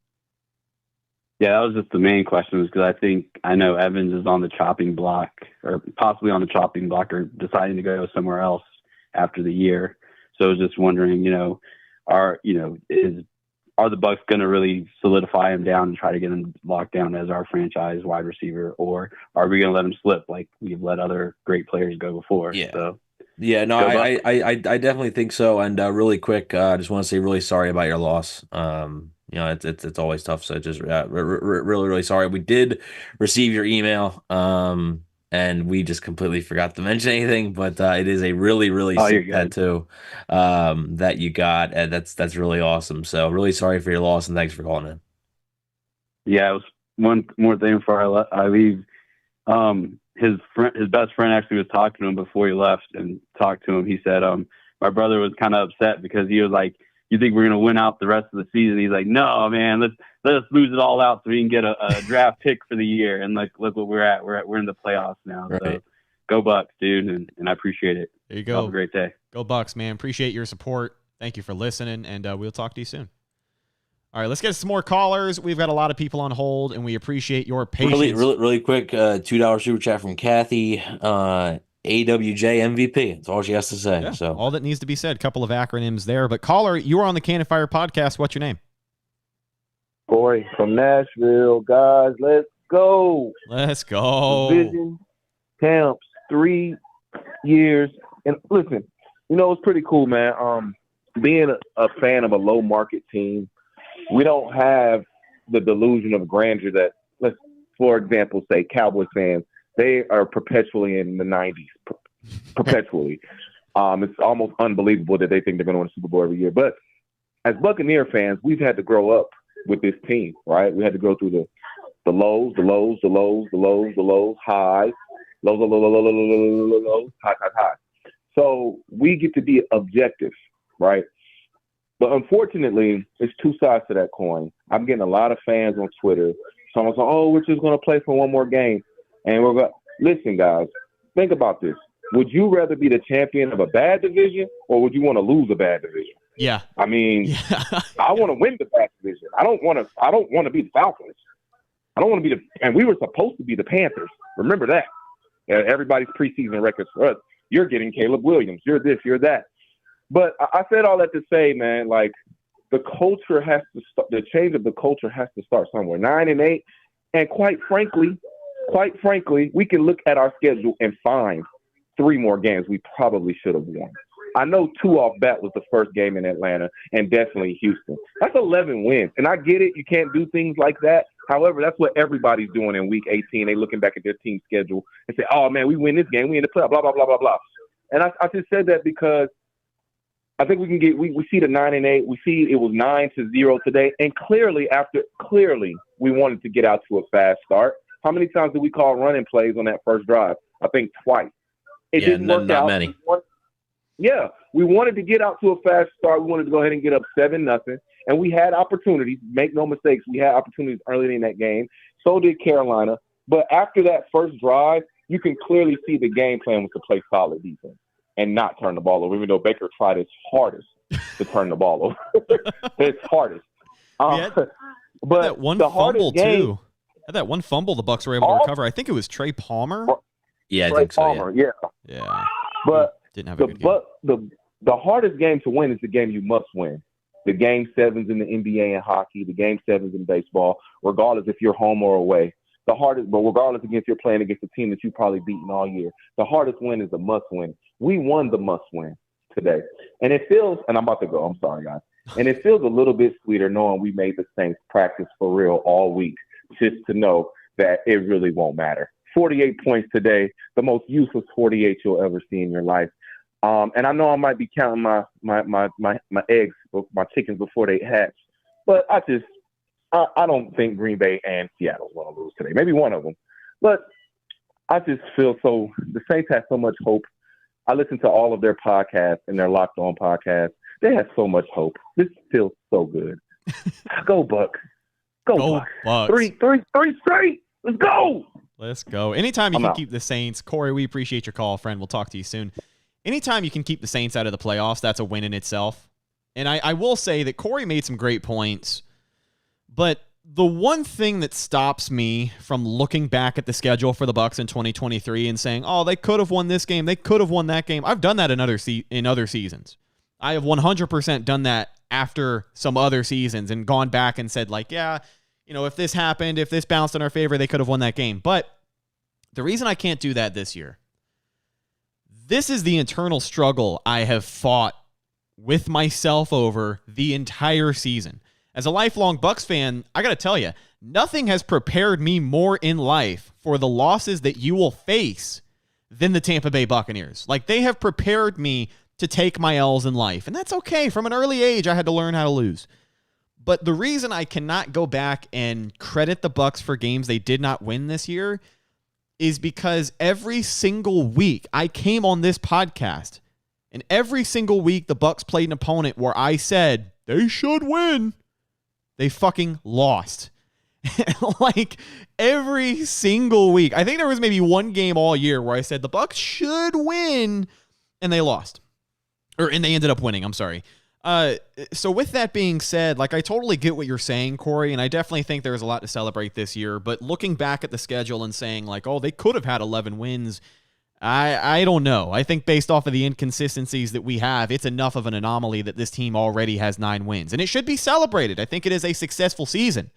Yeah, that was just the main question, because I know Evans is on the chopping block, or possibly on the chopping block, or deciding to go somewhere else after the year. So I was just wondering, are the Bucs going to really solidify him down and try to get him locked down as our franchise wide receiver, or are we going to let him slip like we've let other great players go before? Yeah. So, yeah, no, I definitely think so. And really quick, I just want to say really sorry about your loss. It's always tough. So just really, really sorry. We did receive your email. and we just completely forgot to mention anything. But it is a really, really sick tattoo that you got, and that's really awesome. So really sorry for your loss, and thanks for calling in. Yeah, it was one more thing before I leave. His best friend actually was talking to him before he left, and talked to him. He said, my brother was kind of upset because he was like, "You think we're gonna win out the rest of the season?" He's like, "No, man, let us lose it all out so we can get a draft pick for the year." And like, look what we're at. We're in the playoffs now. Right. So go Bucs, dude, and I appreciate it. There you go. Have a great day. Go Bucs, man. Appreciate your support. Thank you for listening, and we'll talk to you soon. All right, let's get some more callers. We've got a lot of people on hold, and we appreciate your patience. Really quick, $2 super chat from Kathy. AWJ MVP. That's all she has to say. Yeah, so all that needs to be said. Couple of acronyms there. But caller, you are on the Cannon Fire podcast. What's your name? Corey from Nashville. Guys, let's go. Let's go. Division camps, 3 years. And listen, it's pretty cool, man. Being a fan of a low market team, we don't have the delusion of grandeur that, let's, for example, say Cowboys fans, they are perpetually in the 90s, perpetually. It's almost unbelievable that they think they're going to win a Super Bowl every year. But as Buccaneer fans, we've had to grow up with this team, right? We had to go through the lows, highs, lows, high. So we get to be objective, right? But unfortunately, it's two sides to that coin. I'm getting a lot of fans on Twitter. Someone's like, "Oh, we're just going to play for one more game." And we're going to listen, guys, think about this. Would you rather be the champion of a bad division, or would you want to lose a bad division? Yeah. I mean, I want to win the bad division. I don't want to be the Falcons. I don't want to be and we were supposed to be the Panthers. Remember that. Everybody's preseason records for us. You're getting Caleb Williams. You're this, you're that. But I said all that to say, man, like, the culture has to start. The change of the culture has to start somewhere. 9-8, and quite frankly, we can look at our schedule and find 3 more games we probably should have won. I know 2 off bat was the first game in Atlanta, and definitely Houston. That's 11 wins, and I get it. You can't do things like that. However, that's what everybody's doing in Week 18. They looking back at their team schedule and say, "Oh man, we win this game, we in the playoff, blah blah blah blah blah." And I just said that because I think we can get. We see the 9-8. We see it was 9-0 today, and clearly we wanted to get out to a fast start. How many times did we call running plays on that first drive? I think twice. It didn't work out. Not many. We wanted to get out to a fast start. We wanted to go ahead and get up 7-0, and we had opportunities. Make no mistakes, we had opportunities early in that game. So did Carolina. But after that first drive, you can clearly see the game plan was to play solid defense and not turn the ball over, even though Baker tried his hardest to turn the ball over. His hardest. But that one fumble, too. Had that one fumble the Bucs were able to recover. I think it was Trey Palmer. Yeah, I think so, Palmer, yeah. Yeah. But didn't have a good game. The hardest game to win is the game you must win. The game 7s in the NBA and hockey, the game 7s in baseball, regardless if you're home or away. Regardless if you're playing against a team that you've probably beaten all year, the hardest win is the must win. We won the must win today. And it feels, and I'm about to go, I'm sorry, guys. And it feels a little bit sweeter knowing we made the Saints practice for real all week, just to know that it really won't matter. 48 points today, the most useless 48 you'll ever see in your life. And I know I might be counting my eggs, my chickens before they hatch, but I don't think Green Bay and Seattle's going to lose today. Maybe one of them. But I just feel the Saints have so much hope. I listen to all of their podcasts and their Locked On podcasts. They have so much hope. This feels so good. Go Bucs. Go Bucs. 3 straight. Let's go. Let's go. Anytime you can keep the Saints, Corey, we appreciate your call, friend. We'll talk to you soon. Anytime you can keep the Saints out of the playoffs, that's a win in itself. And I will say that Corey made some great points, but the one thing that stops me from looking back at the schedule for the Bucs in 2023 and saying, "Oh, they could have won this game, they could have won that game." I've done that in other seasons. I have 100% done that after some other seasons and gone back and said, like, yeah, if this happened, if this bounced in our favor, they could have won that game. But the reason I can't do that this year, this is the internal struggle I have fought with myself over the entire season. As a lifelong Bucs fan, I got to tell you, nothing has prepared me more in life for the losses that you will face than the Tampa Bay Buccaneers. Like, they have prepared me to take my L's in life, and that's okay. From an early age, I had to learn how to lose. But the reason I cannot go back and credit the Bucs for games they did not win this year is because every single week I came on this podcast, and every single week the Bucs played an opponent where I said they should win, they fucking lost. Like, every single week. I think there was maybe one game all year where I said the Bucs should win, and they lost. And they ended up winning, I'm sorry. So with that being said, like, I totally get what you're saying, Corey, and I definitely think there's a lot to celebrate this year. But looking back at the schedule and saying, like, oh, they could have had 11 wins, I don't know. I think based off of the inconsistencies that we have, it's enough of an anomaly that this team already has 9 wins. And it should be celebrated. I think it is a successful season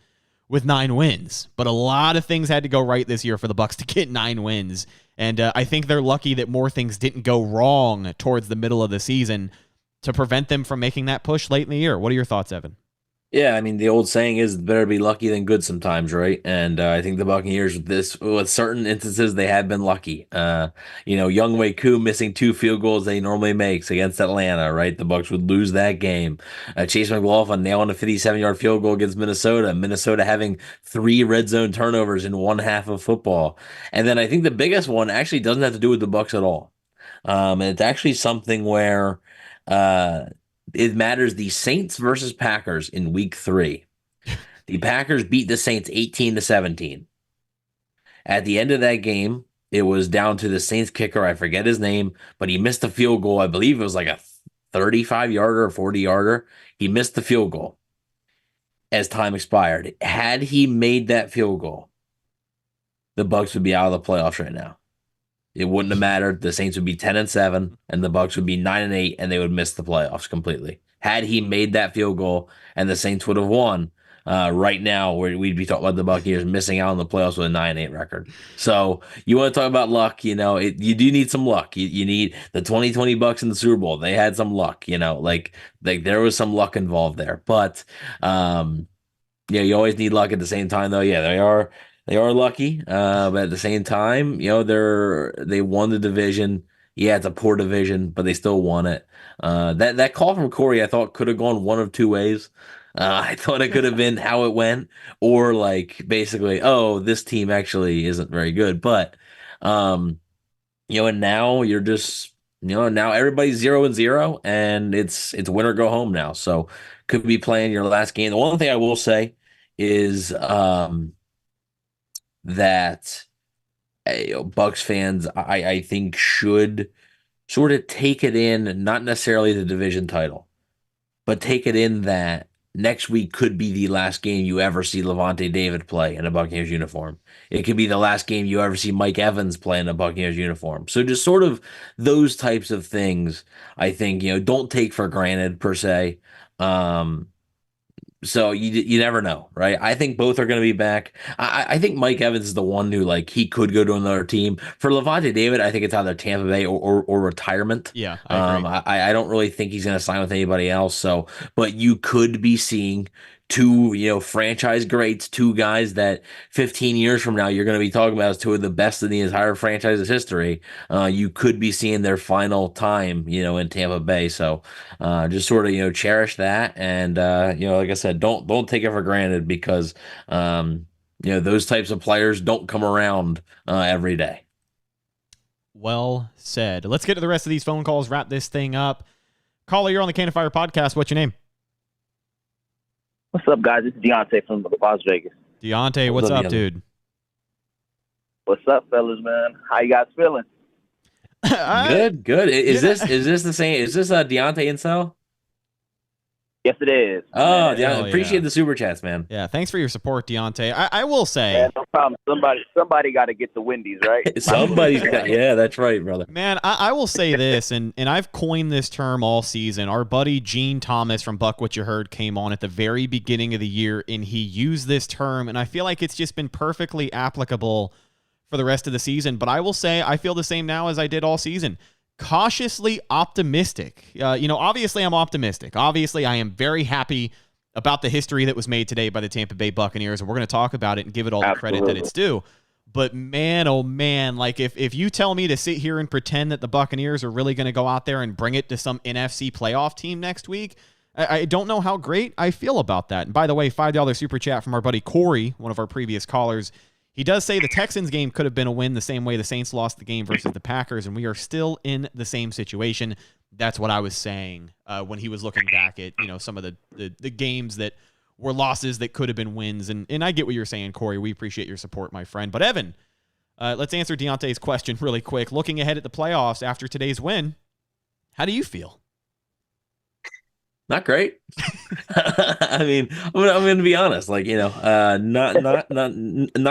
with 9 wins. But a lot of things had to go right this year for the Bucs to get 9 wins. And I think they're lucky that more things didn't go wrong towards the middle of the season to prevent them from making that push late in the year. What are your thoughts, Evan? Yeah, I mean, the old saying is better be lucky than good sometimes, right? And I think the Buccaneers, with certain instances, they have been lucky. Younghoe Koo missing 2 field goals that he normally makes against Atlanta, right? The Bucs would lose that game. Chase McLaughlin nailing a 57-yard field goal against Minnesota. Minnesota having 3 red zone turnovers in one half of football. And then I think the biggest one actually doesn't have to do with the Bucs at all. And it's actually something where it matters. The Saints versus Packers in week 3. The Packers beat the Saints 18-17. At the end of that game, it was down to the Saints kicker. I forget his name, but he missed a field goal. I believe it was like a 35-yarder or 40-yarder. He missed the field goal as time expired. Had he made that field goal, the Bucs would be out of the playoffs right now. It wouldn't have mattered. The Saints would be 10-7, and the Bucs would be 9-8, and they would miss the playoffs completely. Had he made that field goal, and the Saints would have won, right now we'd be talking about the Buccaneers missing out on the playoffs with a 9-8 record. So you want to talk about luck? You do need some luck. You need the 2020 Bucs in the Super Bowl. They had some luck. Like there was some luck involved there. But you always need luck at the same time, though. Yeah, they are lucky, but at the same time, they won the division. Yeah, it's a poor division, but they still won it. That call from Corey, I thought could have gone one of 2 ways. I thought it could have been how it went, or like basically, oh, this team actually isn't very good. But and now you're just now everybody's 0-0, and it's win or go home now. So could be playing your last game. The one thing I will say is that Bucs fans, I think, should sort of take it in, not necessarily the division title, but take it in that next week could be the last game you ever see Levante David play in a Buccaneers uniform. It could be the last game you ever see Mike Evans play in a Buccaneers uniform. So just sort of those types of things, I think, don't take for granted per se. So you never know, right? I think both are going to be back. I think Mike Evans is the one who, like, he could go to another team. For Levante David, I think it's either Tampa Bay or retirement. Yeah, I agree. I don't really think he's going to sign with anybody else. So, but you could be seeing 2, franchise greats, 2 guys that 15 years from now you're going to be talking about as 2 of the best in the entire franchise's history. You could be seeing their final time, in Tampa Bay. So just sort of, cherish that. And, like I said, don't take it for granted, because, those types of players don't come around every day. Well said. Let's get to the rest of these phone calls, wrap this thing up. Caller, you're on the Can of Fire podcast. What's your name? What's up, guys? This is Deontay from Las Vegas. Deontay, what's up, Deontay? dude? What's up, fellas, man? How you guys feeling? Good. Is this the same? Is this Deontay Incel? Yes, it is. Oh, Man, yeah. hell Appreciate yeah. the super chats, man. Yeah, thanks for your support, Deontay. I will say, Man, no problem. Somebody got to get the Wendy's, right? Somebody's got, yeah, that's right, brother. man, I will say this, and I've coined this term all season. Our buddy Gene Thomas from Buck What You Heard came on at the very beginning of the year, and he used this term, and I feel like it's just been perfectly applicable for the rest of the season. But I will say I feel the same now as I did all season. Cautiously optimistic. Obviously I'm optimistic. Obviously I am very happy about the history that was made today by the Tampa Bay Buccaneers, and we're going to talk about it and give it all the credit that it's due. But man, oh man, like if you tell me to sit here and pretend that the Buccaneers are really going to go out there and bring it to some NFC playoff team next week, I don't know how great I feel about that. And by the way, $5 super chat from our buddy Corey, one of our previous callers. He does say the Texans game could have been a win the same way the Saints lost the game versus the Packers, and we are still in the same situation. That's what I was saying when he was looking back at some of the games that were losses that could have been wins. And I get what you're saying, Corey. We appreciate your support, my friend. But Evan, let's answer Deontay's question really quick. Looking ahead at the playoffs after today's win, how do you feel? Not great. I mean, I'm going to be honest. Like, not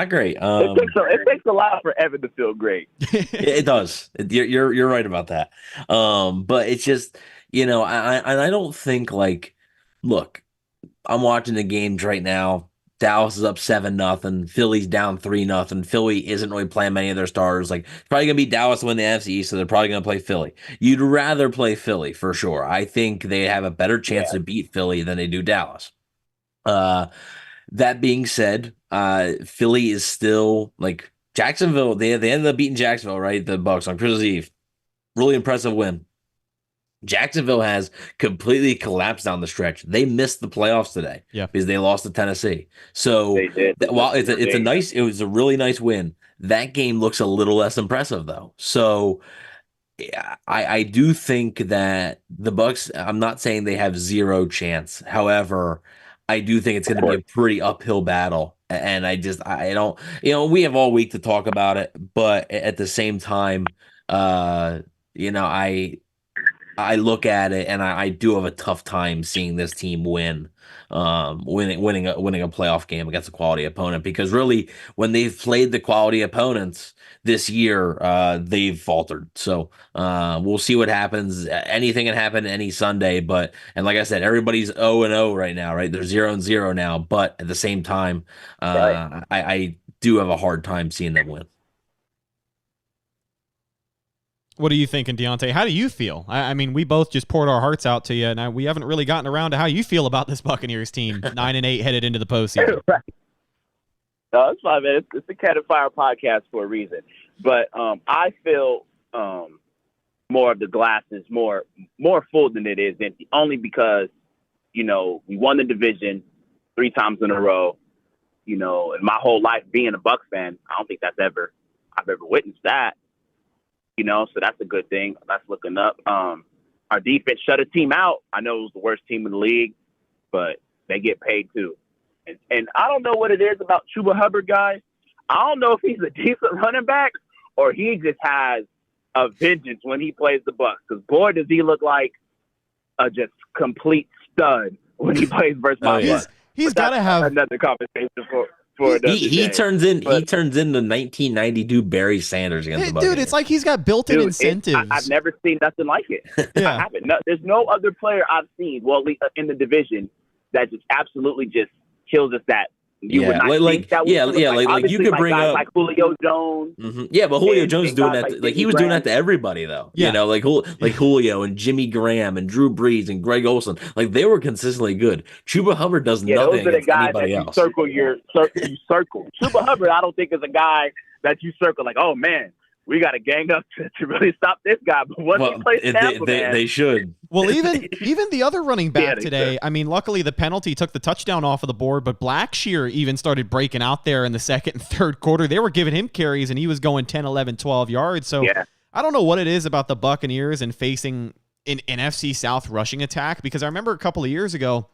great. It takes a lot for Evan to feel great. It does. You're right about that. But it's just, I don't think like, look, I'm watching the games right now. Dallas is up 7-0. Philly's down 3-0. Philly isn't really playing many of their starters. Like, it's probably gonna be Dallas to win the NFC East, so they're probably gonna play Philly. You'd rather play Philly for sure. I think they have a better chance to beat Philly than they do Dallas. That being said, Philly is still like Jacksonville. They ended up beating Jacksonville, right? The Bucs on Christmas Eve. Really impressive win. Jacksonville has completely collapsed down the stretch. They missed the playoffs today because they lost to Tennessee. So while it was a really nice win, that game looks a little less impressive though. So I do think that the Bucs, I'm not saying they have zero chance. However, I do think it's going to be a pretty uphill battle. And I don't, we have all week to talk about it, but at the same time, I look at it and I do have a tough time seeing this team winning a playoff game against a quality opponent, because really when they've played the quality opponents this year, they've faltered. So we'll see what happens. Anything can happen any Sunday, and like I said, everybody's 0-0 right now, right? They're 0-0 now, but at the same time, I do have a hard time seeing them win. What are you thinking, Deontay? How do you feel? I mean, we both just poured our hearts out to you, and we haven't really gotten around to how you feel about this Buccaneers team, 9-8 headed into the postseason. Right. No, it's fine, man. It's the Cat and Fire podcast for a reason. But I feel more of the glass is more full than it is empty, only because, we won the division 3 times in a row. And my whole life being a Bucs fan, I don't think I've ever witnessed that. So that's a good thing. That's looking up. Our defense shut a team out. I know it was the worst team in the league, but they get paid too. And I don't know what it is about Chuba Hubbard, guys. I don't know if he's a decent running back or he just has a vengeance when he plays the Bucs. Because boy, does he look like a just complete stud when he plays versus my Bucs. He's got to have another conversation for he turns into 1992 Barry Sanders against the Buccaneers. Dude, it's like he's got built-in incentives. I've never seen nothing like it. Yeah. I haven't. No, there's no other player I've seen, well, at least in the division, that just absolutely just kills us that. You would not think that like you could bring guys up like Julio Jones. Mm-hmm. Yeah, but Julio Jones doing that. Like he was doing that to everybody, though. Yeah. Like Julio and Jimmy Graham and Drew Brees and Greg Olsen. Like they were consistently good. Chuba Hubbard does nothing those are the against guys anybody that else. You circle. Chuba Hubbard, I don't think is a guy that you circle like, oh man, we got to gang up to really stop this guy. But once he plays Tampa, they should. Well, even the other running back today, I mean, luckily the penalty took the touchdown off of the board, but Blackshear even started breaking out there in the second and third quarter. They were giving him carries, and he was going 10, 11, 12 yards. So I don't know what it is about the Buccaneers and facing an NFC South rushing attack, because I remember a couple of years ago,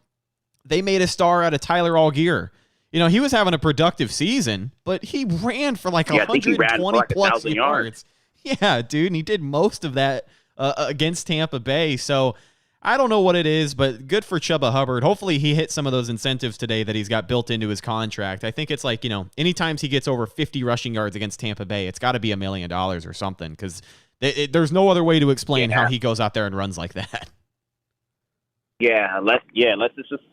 they made a star out of Tyler Allgeier. He was having a productive season, but he ran for like 120-plus yards. Yeah, dude, and he did most of that against Tampa Bay. So I don't know what it is, but good for Chuba Hubbard. Hopefully he hits some of those incentives today that he's got built into his contract. I think it's like, anytime he gets over 50 rushing yards against Tampa Bay, it's got to be $1 million or something, because there's no other way to explain how he goes out there and runs like that. Let's just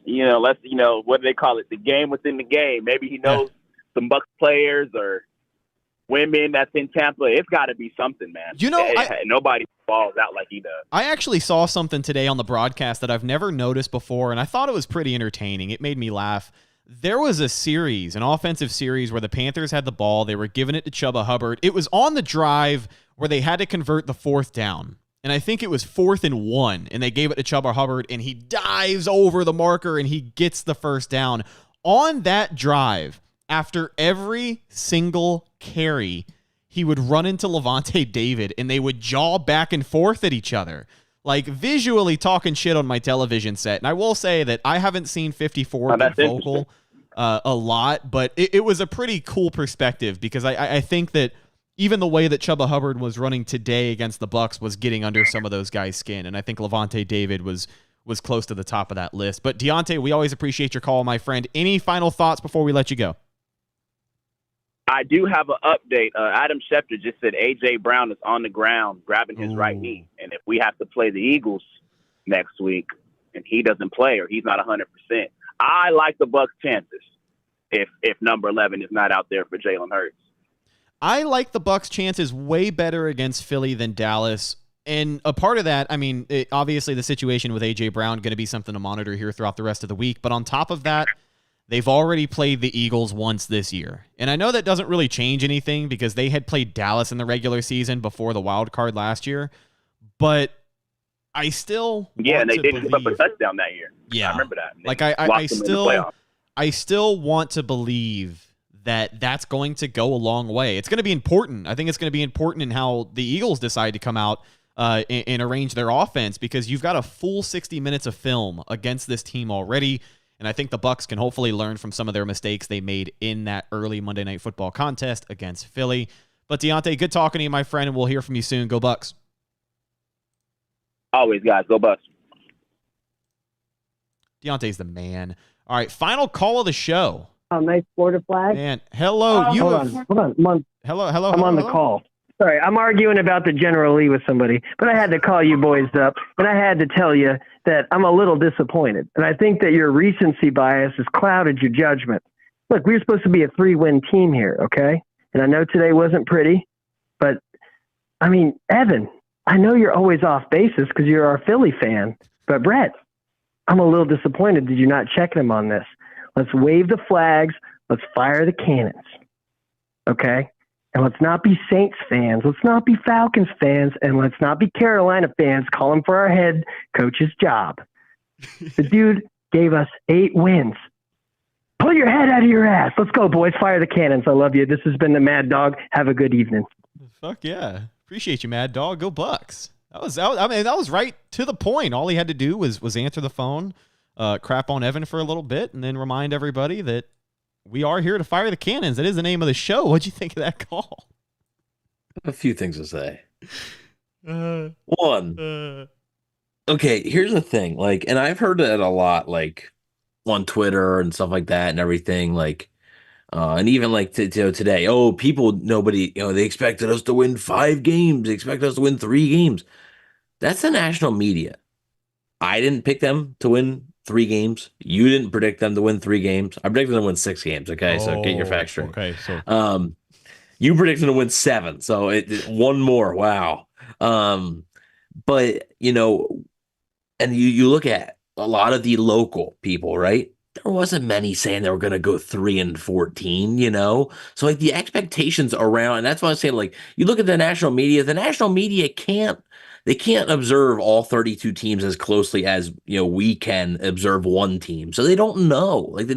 what do they call it? The game within the game. Maybe he knows some Bucs players, or women that's in Tampa. It's got to be something, man. You know, nobody balls out like he does. I actually saw something today on the broadcast that I've never noticed before, and I thought it was pretty entertaining. It made me laugh. There was a series, an offensive series, where the Panthers had the ball. They were giving it to Chuba Hubbard. It was on the drive where they had to convert the 4th down. And I think it was 4th and 1, and they gave it to Chuba Hubbard, and he dives over the marker, and he gets the first down. On that drive, after every single carry, he would run into Levante David, and they would jaw back and forth at each other, like visually talking shit on my television set. And I will say that I haven't seen 54 get vocal a lot, but it was a pretty cool perspective, because I think that even the way that Chuba Hubbard was running today against the Bucs was getting under some of those guys' skin, and I think Levante David was close to the top of that list. But Deontay, we always appreciate your call, my friend. Any final thoughts before we let you go? I do have an update. Adam Schefter just said A.J. Brown is on the ground grabbing his right knee, and if we have to play the Eagles next week and he doesn't play or he's not 100%, I like the Bucs' chances if number 11 is not out there for Jalen Hurts. I like the Bucs' chances way better against Philly than Dallas. And a part of that, I mean, obviously the situation with A.J. Brown going to be something to monitor here throughout the rest of the week. But on top of that, they've already played the Eagles once this year. And I know that doesn't really change anything because they had played Dallas in the regular season before the wild card last year. But I still and they didn't give up a touchdown that year. Yeah. I remember that. Like I still want to believe that that's going to go a long way. It's going to be important. I think it's going to be important in how the Eagles decide to come out and arrange their offense, because you've got a full 60 minutes of film against this team already. And I think the Bucs can hopefully learn from some of their mistakes they made in that early Monday Night Football contest against Philly. But Deontay, good talking to you, my friend, and we'll hear from you soon. Go Bucs. Always, guys. Go Bucs. Deontay's the man. All right, final call of the show. Oh, nice Florida flag. Man, hello. Hold on. Hello. I'm on the call. Sorry, I'm arguing about the General Lee with somebody, but I had to call you boys up, and I had to tell you that I'm a little disappointed. And I think that your recency bias has clouded your judgment. Look, we were supposed to be a 3-win team here, okay? And I know today wasn't pretty, but, I mean, Evan, I know you're always off basis because you're our Philly fan, but Brett, I'm a little disappointed that you're not checking him on this. Let's wave the flags. Let's fire the cannons. Okay? And let's not be Saints fans. Let's not be Falcons fans. And let's not be Carolina fans calling for our head coach's job. The dude gave us 8 wins. Pull your head out of your ass. Let's go, boys. Fire the cannons. I love you. This has been the Mad Dog. Have a good evening. Fuck yeah. Appreciate you, Mad Dog. Go Bucs. That was right to the point. All he had to do was answer the phone, crap on Evan for a little bit, and then remind everybody that we are here to fire the cannons. That is the name of the show. What'd you think of that call? A few things to say. One. Okay, here's the thing. Like, and I've heard that a lot, like on Twitter and stuff like that and everything. Like, and even like today, they expected us to win 5 games. They expect us to win 3 games. That's the national media. I didn't pick them to win 3 games. You didn't predict them to win 3 games. I predicted them to win 6 games. Okay, so get your facts straight. Okay, so you predicted them to win 7. So one more. Wow. But and you look at a lot of the local people, right? There wasn't many saying they were going to go 3-14, So like the expectations around, and that's why I'm saying, like, you look at the national media can't observe all 32 teams as closely as we can observe one team. So they don't know. Like they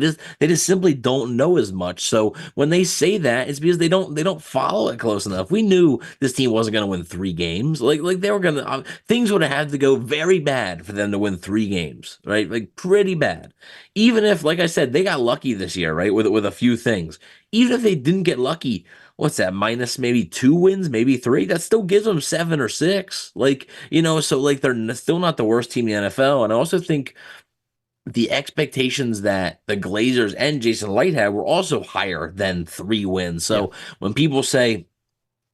just simply don't know as much. So when they say that, it's because they don't follow it close enough. We knew this team wasn't going to win 3 games. Like they were going to things would have had to go very bad for them to win 3 games, right? Like pretty bad. Even if, like I said, they got lucky this year, right? With a few things. Even if they didn't get lucky, what's that, minus maybe 2 wins, maybe 3? That still gives them 7 or 6. Like, so like they're still not the worst team in the NFL. And I also think the expectations that the Glazers and Jason Light had were also higher than 3 wins. So when people say,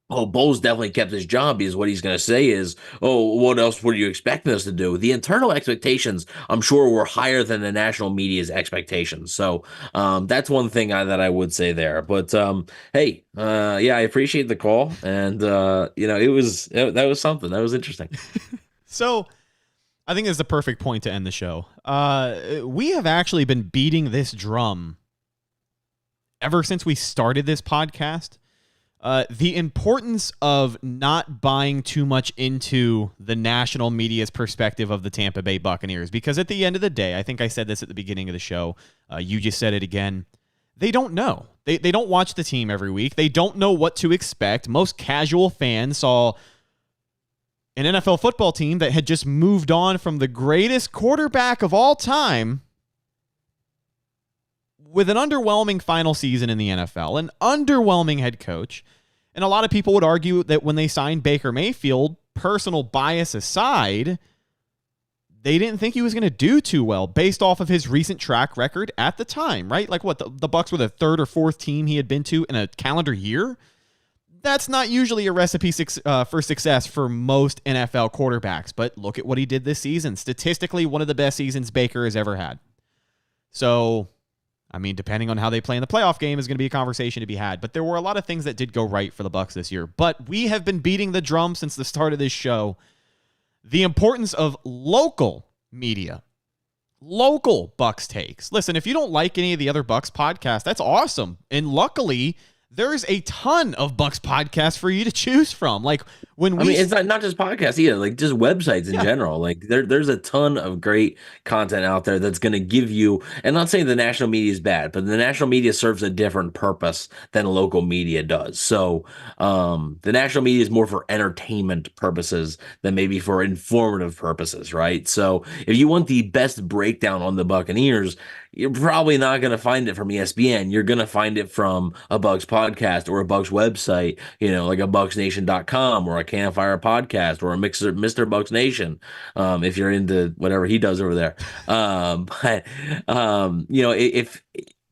oh, Bowles definitely kept his job, because what he's going to say is, oh, what else were you expecting us to do? The internal expectations, I'm sure, were higher than the national media's expectations. So that's one thing that I would say there. But hey, yeah, I appreciate the call, and that was something that was interesting. So I think it's the perfect point to end the show. We have actually been beating this drum ever since we started this podcast. The importance of not buying too much into the national media's perspective of the Tampa Bay Buccaneers, because at the end of the day, I think I said this at the beginning of the show, you just said it again, they don't know. They don't watch the team every week. They don't know what to expect. Most casual fans saw an NFL football team that had just moved on from the greatest quarterback of all time with an underwhelming final season in the NFL, an underwhelming head coach. And a lot of people would argue that when they signed Baker Mayfield, personal bias aside, they didn't think he was going to do too well based off of his recent track record at the time, right? Like what, the Bucs were the third or fourth team he had been to in a calendar year? That's not usually a recipe for success for most NFL quarterbacks, but look at what he did this season. Statistically, one of the best seasons Baker has ever had. So, I mean, depending on how they play in the playoff game is going to be a conversation to be had. But there were a lot of things that did go right for the Bucs this year. But we have been beating the drum since the start of this show. The importance of local media, local Bucs takes. Listen, if you don't like any of the other Bucs podcasts, that's awesome. And luckily, there's a ton of Bucs podcasts for you to choose from. Like it's not just podcasts either, like just websites in general. Like there's a ton of great content out there that's going to give you, and not saying the national media is bad, but the national media serves a different purpose than local media does. So the national media is more for entertainment purposes than maybe for informative purposes, right? So if you want the best breakdown on the Buccaneers, you're probably not going to find it from ESPN. You're going to find it from a Bucs podcast or a Bucs website, like a BucsNation.com or a Campfire podcast or a Mr. Bucs Nation, if you're into whatever he does over there.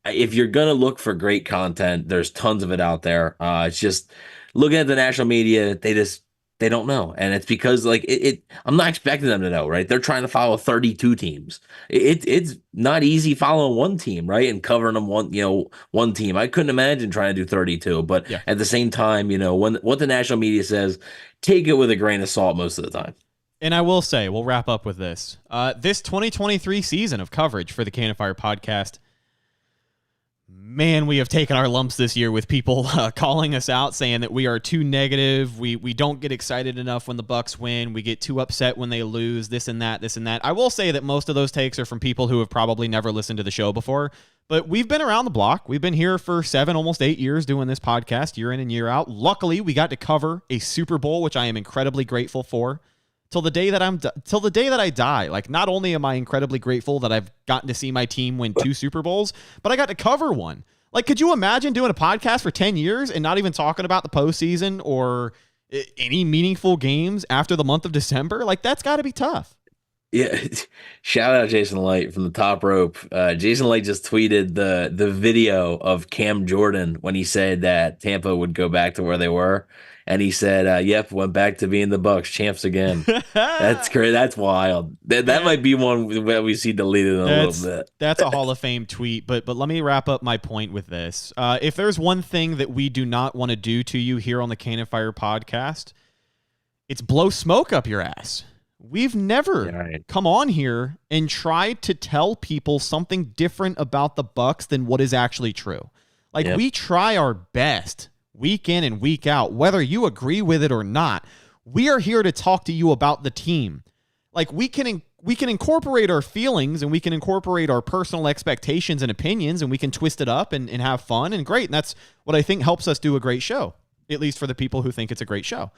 If you're going to look for great content, there's tons of it out there. It's just looking at the national media, they don't know. And it's because I'm not expecting them to know, right? They're trying to follow 32 teams. It's not easy following one team, right? And covering them one team. I couldn't imagine trying to do 32, but at the same time, when what the national media says, take it with a grain of salt most of the time. And I will say, we'll wrap up with this. This 2023 season of coverage for the Can of Fire podcast, man, we have taken our lumps this year with people calling us out, saying that we are too negative. We don't get excited enough when the Bucs win. We get too upset when they lose, this and that. I will say that most of those takes are from people who have probably never listened to the show before. But we've been around the block. We've been here for 7, almost 8 years doing this podcast, year in and year out. Luckily, we got to cover a Super Bowl, which I am incredibly grateful for. Till the day that I die. Like, not only am I incredibly grateful that I've gotten to see my team win 2 Super Bowls, but I got to cover one. Like, could you imagine doing a podcast for 10 years and not even talking about the postseason or any meaningful games after the month of December? Like, that's got to be tough. Yeah, shout out Jason Light from the top rope. Jason Light just tweeted the video of Cam Jordan when he said that Tampa would go back to where they were. And he said, yep, went back to being the Bucs champs again. That's great. That's wild. That might be one that we see deleted in a little bit. That's a Hall of Fame tweet. But let me wrap up my point with this. If there's one thing that we do not want to do to you here on the Can of Fire podcast, it's blow smoke up your ass. We've never come on here and tried to tell people something different about the Bucs than what is actually true. We try our best week in and week out, whether you agree with it or not. We are here to talk to you about the team. Like, we can incorporate our feelings and we can incorporate our personal expectations and opinions, and we can twist it up and have fun, and great. And that's what I think helps us do a great show, at least for the people who think it's a great show.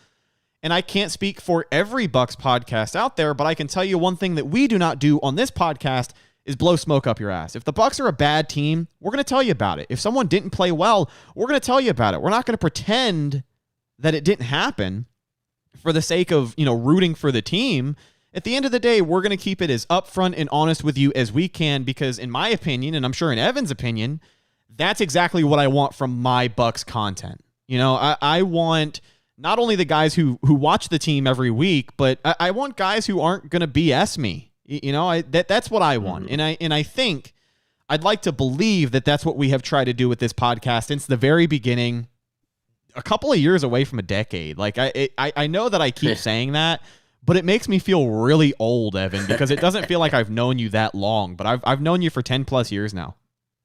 And I can't speak for every Bucs podcast out there, but I can tell you one thing that we do not do on this podcast is blow smoke up your ass. If the Bucs are a bad team, we're going to tell you about it. If someone didn't play well, we're going to tell you about it. We're not going to pretend that it didn't happen for the sake of, rooting for the team. At the end of the day, we're going to keep it as upfront and honest with you as we can, because in my opinion, and I'm sure in Evan's opinion, that's exactly what I want from my Bucs content. I want not only the guys who watch the team every week, but I want guys who aren't going to BS me. You know, that's what I want. And I think I'd like to believe that that's what we have tried to do with this podcast since the very beginning, a couple of years away from a decade. Like I know that I keep saying that, but it makes me feel really old, Evan, because it doesn't feel like I've known you that long, but I've known you for 10 plus years now.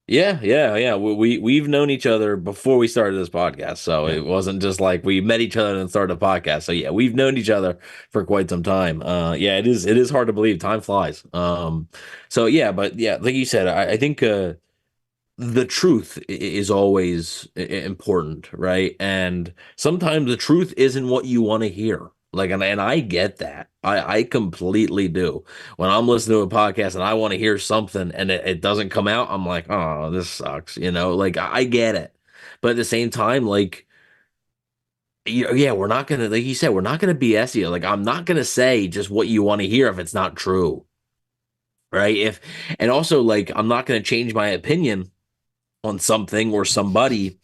Yeah. We've known each other before we started this podcast, so it wasn't just like we met each other and started a podcast. So yeah, we've known each other for quite some time. It is hard to believe. Time flies. So yeah, but yeah, like you said, I think the truth is always important, right? And sometimes the truth isn't what you want to hear. Like, and I get that. I completely do. When I'm listening to a podcast and I want to hear something and it doesn't come out, I'm like, oh, this sucks. You know, like I get it. But at the same time, like, yeah, we're not going to, like you said, we're not going to BS you. Like, I'm not going to say just what you want to hear if it's not true. Right. And also, like, I'm not going to change my opinion on something or somebody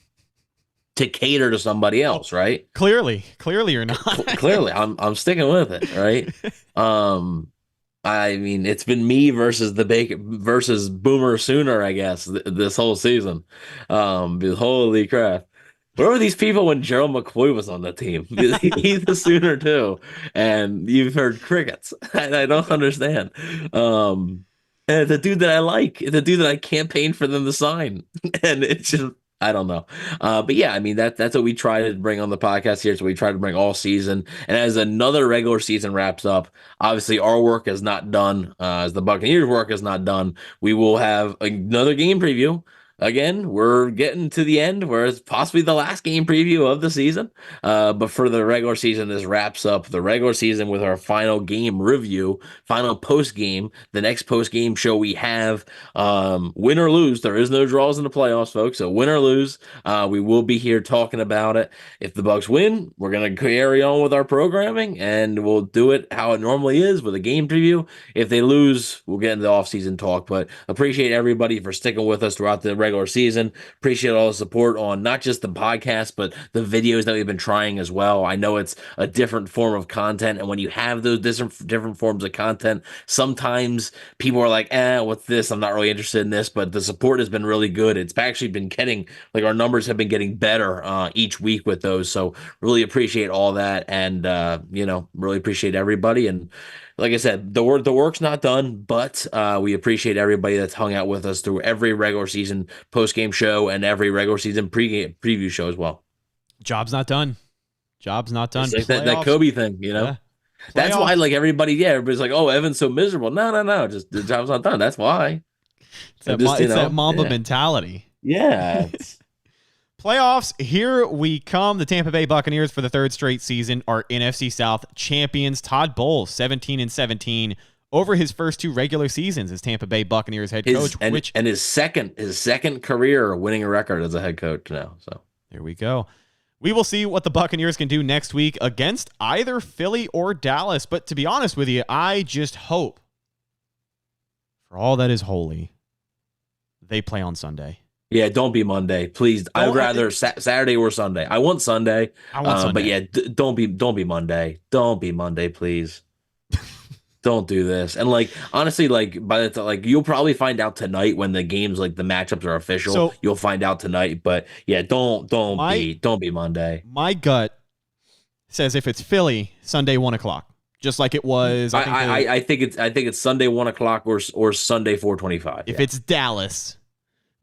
to cater to somebody else, right? Clearly you're not. Clearly, I'm sticking with it, right? I mean, it's been me versus versus Boomer Sooner, I guess, this whole season. Holy crap! Where were these people when Gerald McCoy was on the team? He's the Sooner too, and you've heard crickets. I don't understand. And the dude that I like, the dude that I campaigned for them to sign, and it's just. I don't know. But yeah, I mean, that's what we try to bring on the podcast here. So we try to bring all season. And as another regular season wraps up, obviously our work is not done. As the Buccaneers work is not done, we will have another game preview. Again, we're getting to the end where it's possibly the last game preview of the season. But for the regular season, this wraps up the regular season with our final game review, final post game. The next post game show we have, win or lose. There is no draws in the playoffs, folks. So win or lose, we will be here talking about it. If the Bucs win, we're going to carry on with our programming and we'll do it how it normally is with a game preview. If they lose, we'll get into the offseason talk. But appreciate everybody for sticking with us throughout the regular season. Appreciate all the support on not just the podcast, but the videos that we've been trying as well. I know it's a different form of content, and when you have those different forms of content, sometimes people are like, what's this? I'm not really interested in this, but the support has been really good. It's actually been getting, like, our numbers have been getting better each week with those, so really appreciate all that, and really appreciate everybody. And like I said, the work's not done, but we appreciate everybody that's hung out with us through every regular season post-game show and every regular season preview show as well. Job's not done. It's like that Kobe thing, you know? Yeah. That's why, like, everybody's like, oh, Evan's so miserable. No. Just the job's not done. That's why. It's that Mamba mentality. Yeah. Playoffs, here we come. The Tampa Bay Buccaneers for the third straight season are NFC South champions. Todd Bowles, 17-17 over his first two regular seasons as Tampa Bay Buccaneers head coach. And his second career winning a record as a head coach now. So there we go. We will see what the Buccaneers can do next week against either Philly or Dallas. But to be honest with you, I just hope, for all that is holy, they play on Sunday. Yeah, don't be Monday, please. I'd rather Saturday or Sunday. I want Sunday. But yeah, don't be Monday. Don't be Monday, please. Don't do this. And like, honestly, like, by the time, like, you'll probably find out tonight when the games, like, the matchups are official. So, you'll find out tonight. But yeah, don't be Monday. My gut says if it's Philly, Sunday 1:00, just like it was. I think it's Sunday 1:00 or Sunday 4:25. If it's Dallas.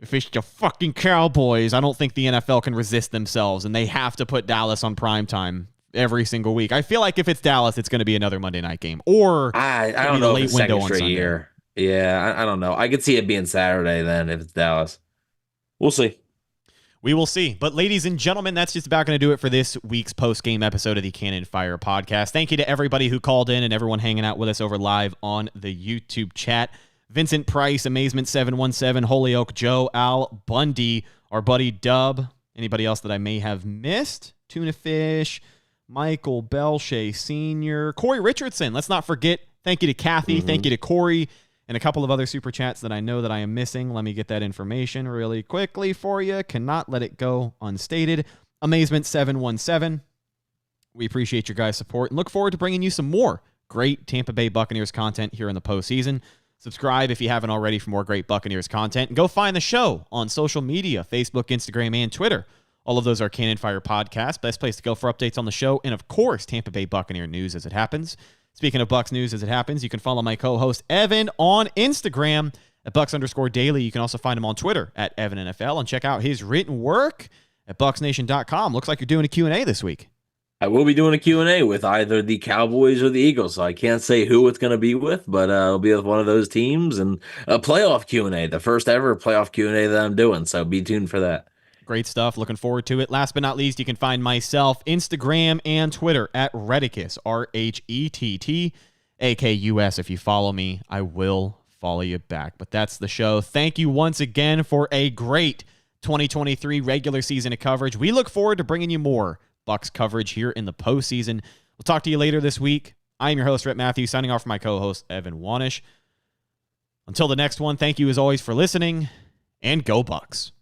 If it's the fucking Cowboys, I don't think the NFL can resist themselves, and they have to put Dallas on primetime every single week. I feel like if it's Dallas, it's going to be another Monday night game, or I don't know, late window on Sunday. Year. Yeah, I don't know. I could see it being Saturday then if it's Dallas. We'll see. We will see. But ladies and gentlemen, that's just about going to do it for this week's post-game episode of the Cannon Fire Podcast. Thank you to everybody who called in and everyone hanging out with us over live on the YouTube chat. Vincent Price, Amazement 717, Holyoke Joe, Al Bundy, our buddy Dub. Anybody else that I may have missed? Tuna Fish, Michael Belshea Sr., Corey Richardson. Let's not forget. Thank you to Kathy. Thank you to Corey, and a couple of other super chats that I know that I am missing. Let me get that information really quickly for you. Cannot let it go unstated. Amazement 717. We appreciate your guys' support and look forward to bringing you some more great Tampa Bay Buccaneers content here in the postseason. Subscribe if you haven't already for more great Buccaneers content. And go find the show on social media, Facebook, Instagram, and Twitter. All of those are Cannon Fire Podcasts. Best place to go for updates on the show. And, of course, Tampa Bay Buccaneer news as it happens. Speaking of Bucs news as it happens, you can follow my co-host Evan on Instagram at Bucs_daily. You can also find him on Twitter at EvanNFL and check out his written work at BucsNation.com. Looks like you're doing a Q&A this week. I will be doing a Q&A with either the Cowboys or the Eagles, so I can't say who it's going to be with, but it'll be with one of those teams, and a playoff Q&A, the first ever playoff Q&A that I'm doing, so be tuned for that. Great stuff. Looking forward to it. Last but not least, you can find myself Instagram and Twitter at Redickus, RHETT, If you follow me, I will follow you back. But that's the show. Thank you once again for a great 2023 regular season of coverage. We look forward to bringing you more Bucs coverage here in the postseason. We'll talk to you later this week. I am your host, Rhett Matthews, signing off for my co-host, Evan Wanish. Until the next one, thank you as always for listening, and go Bucs.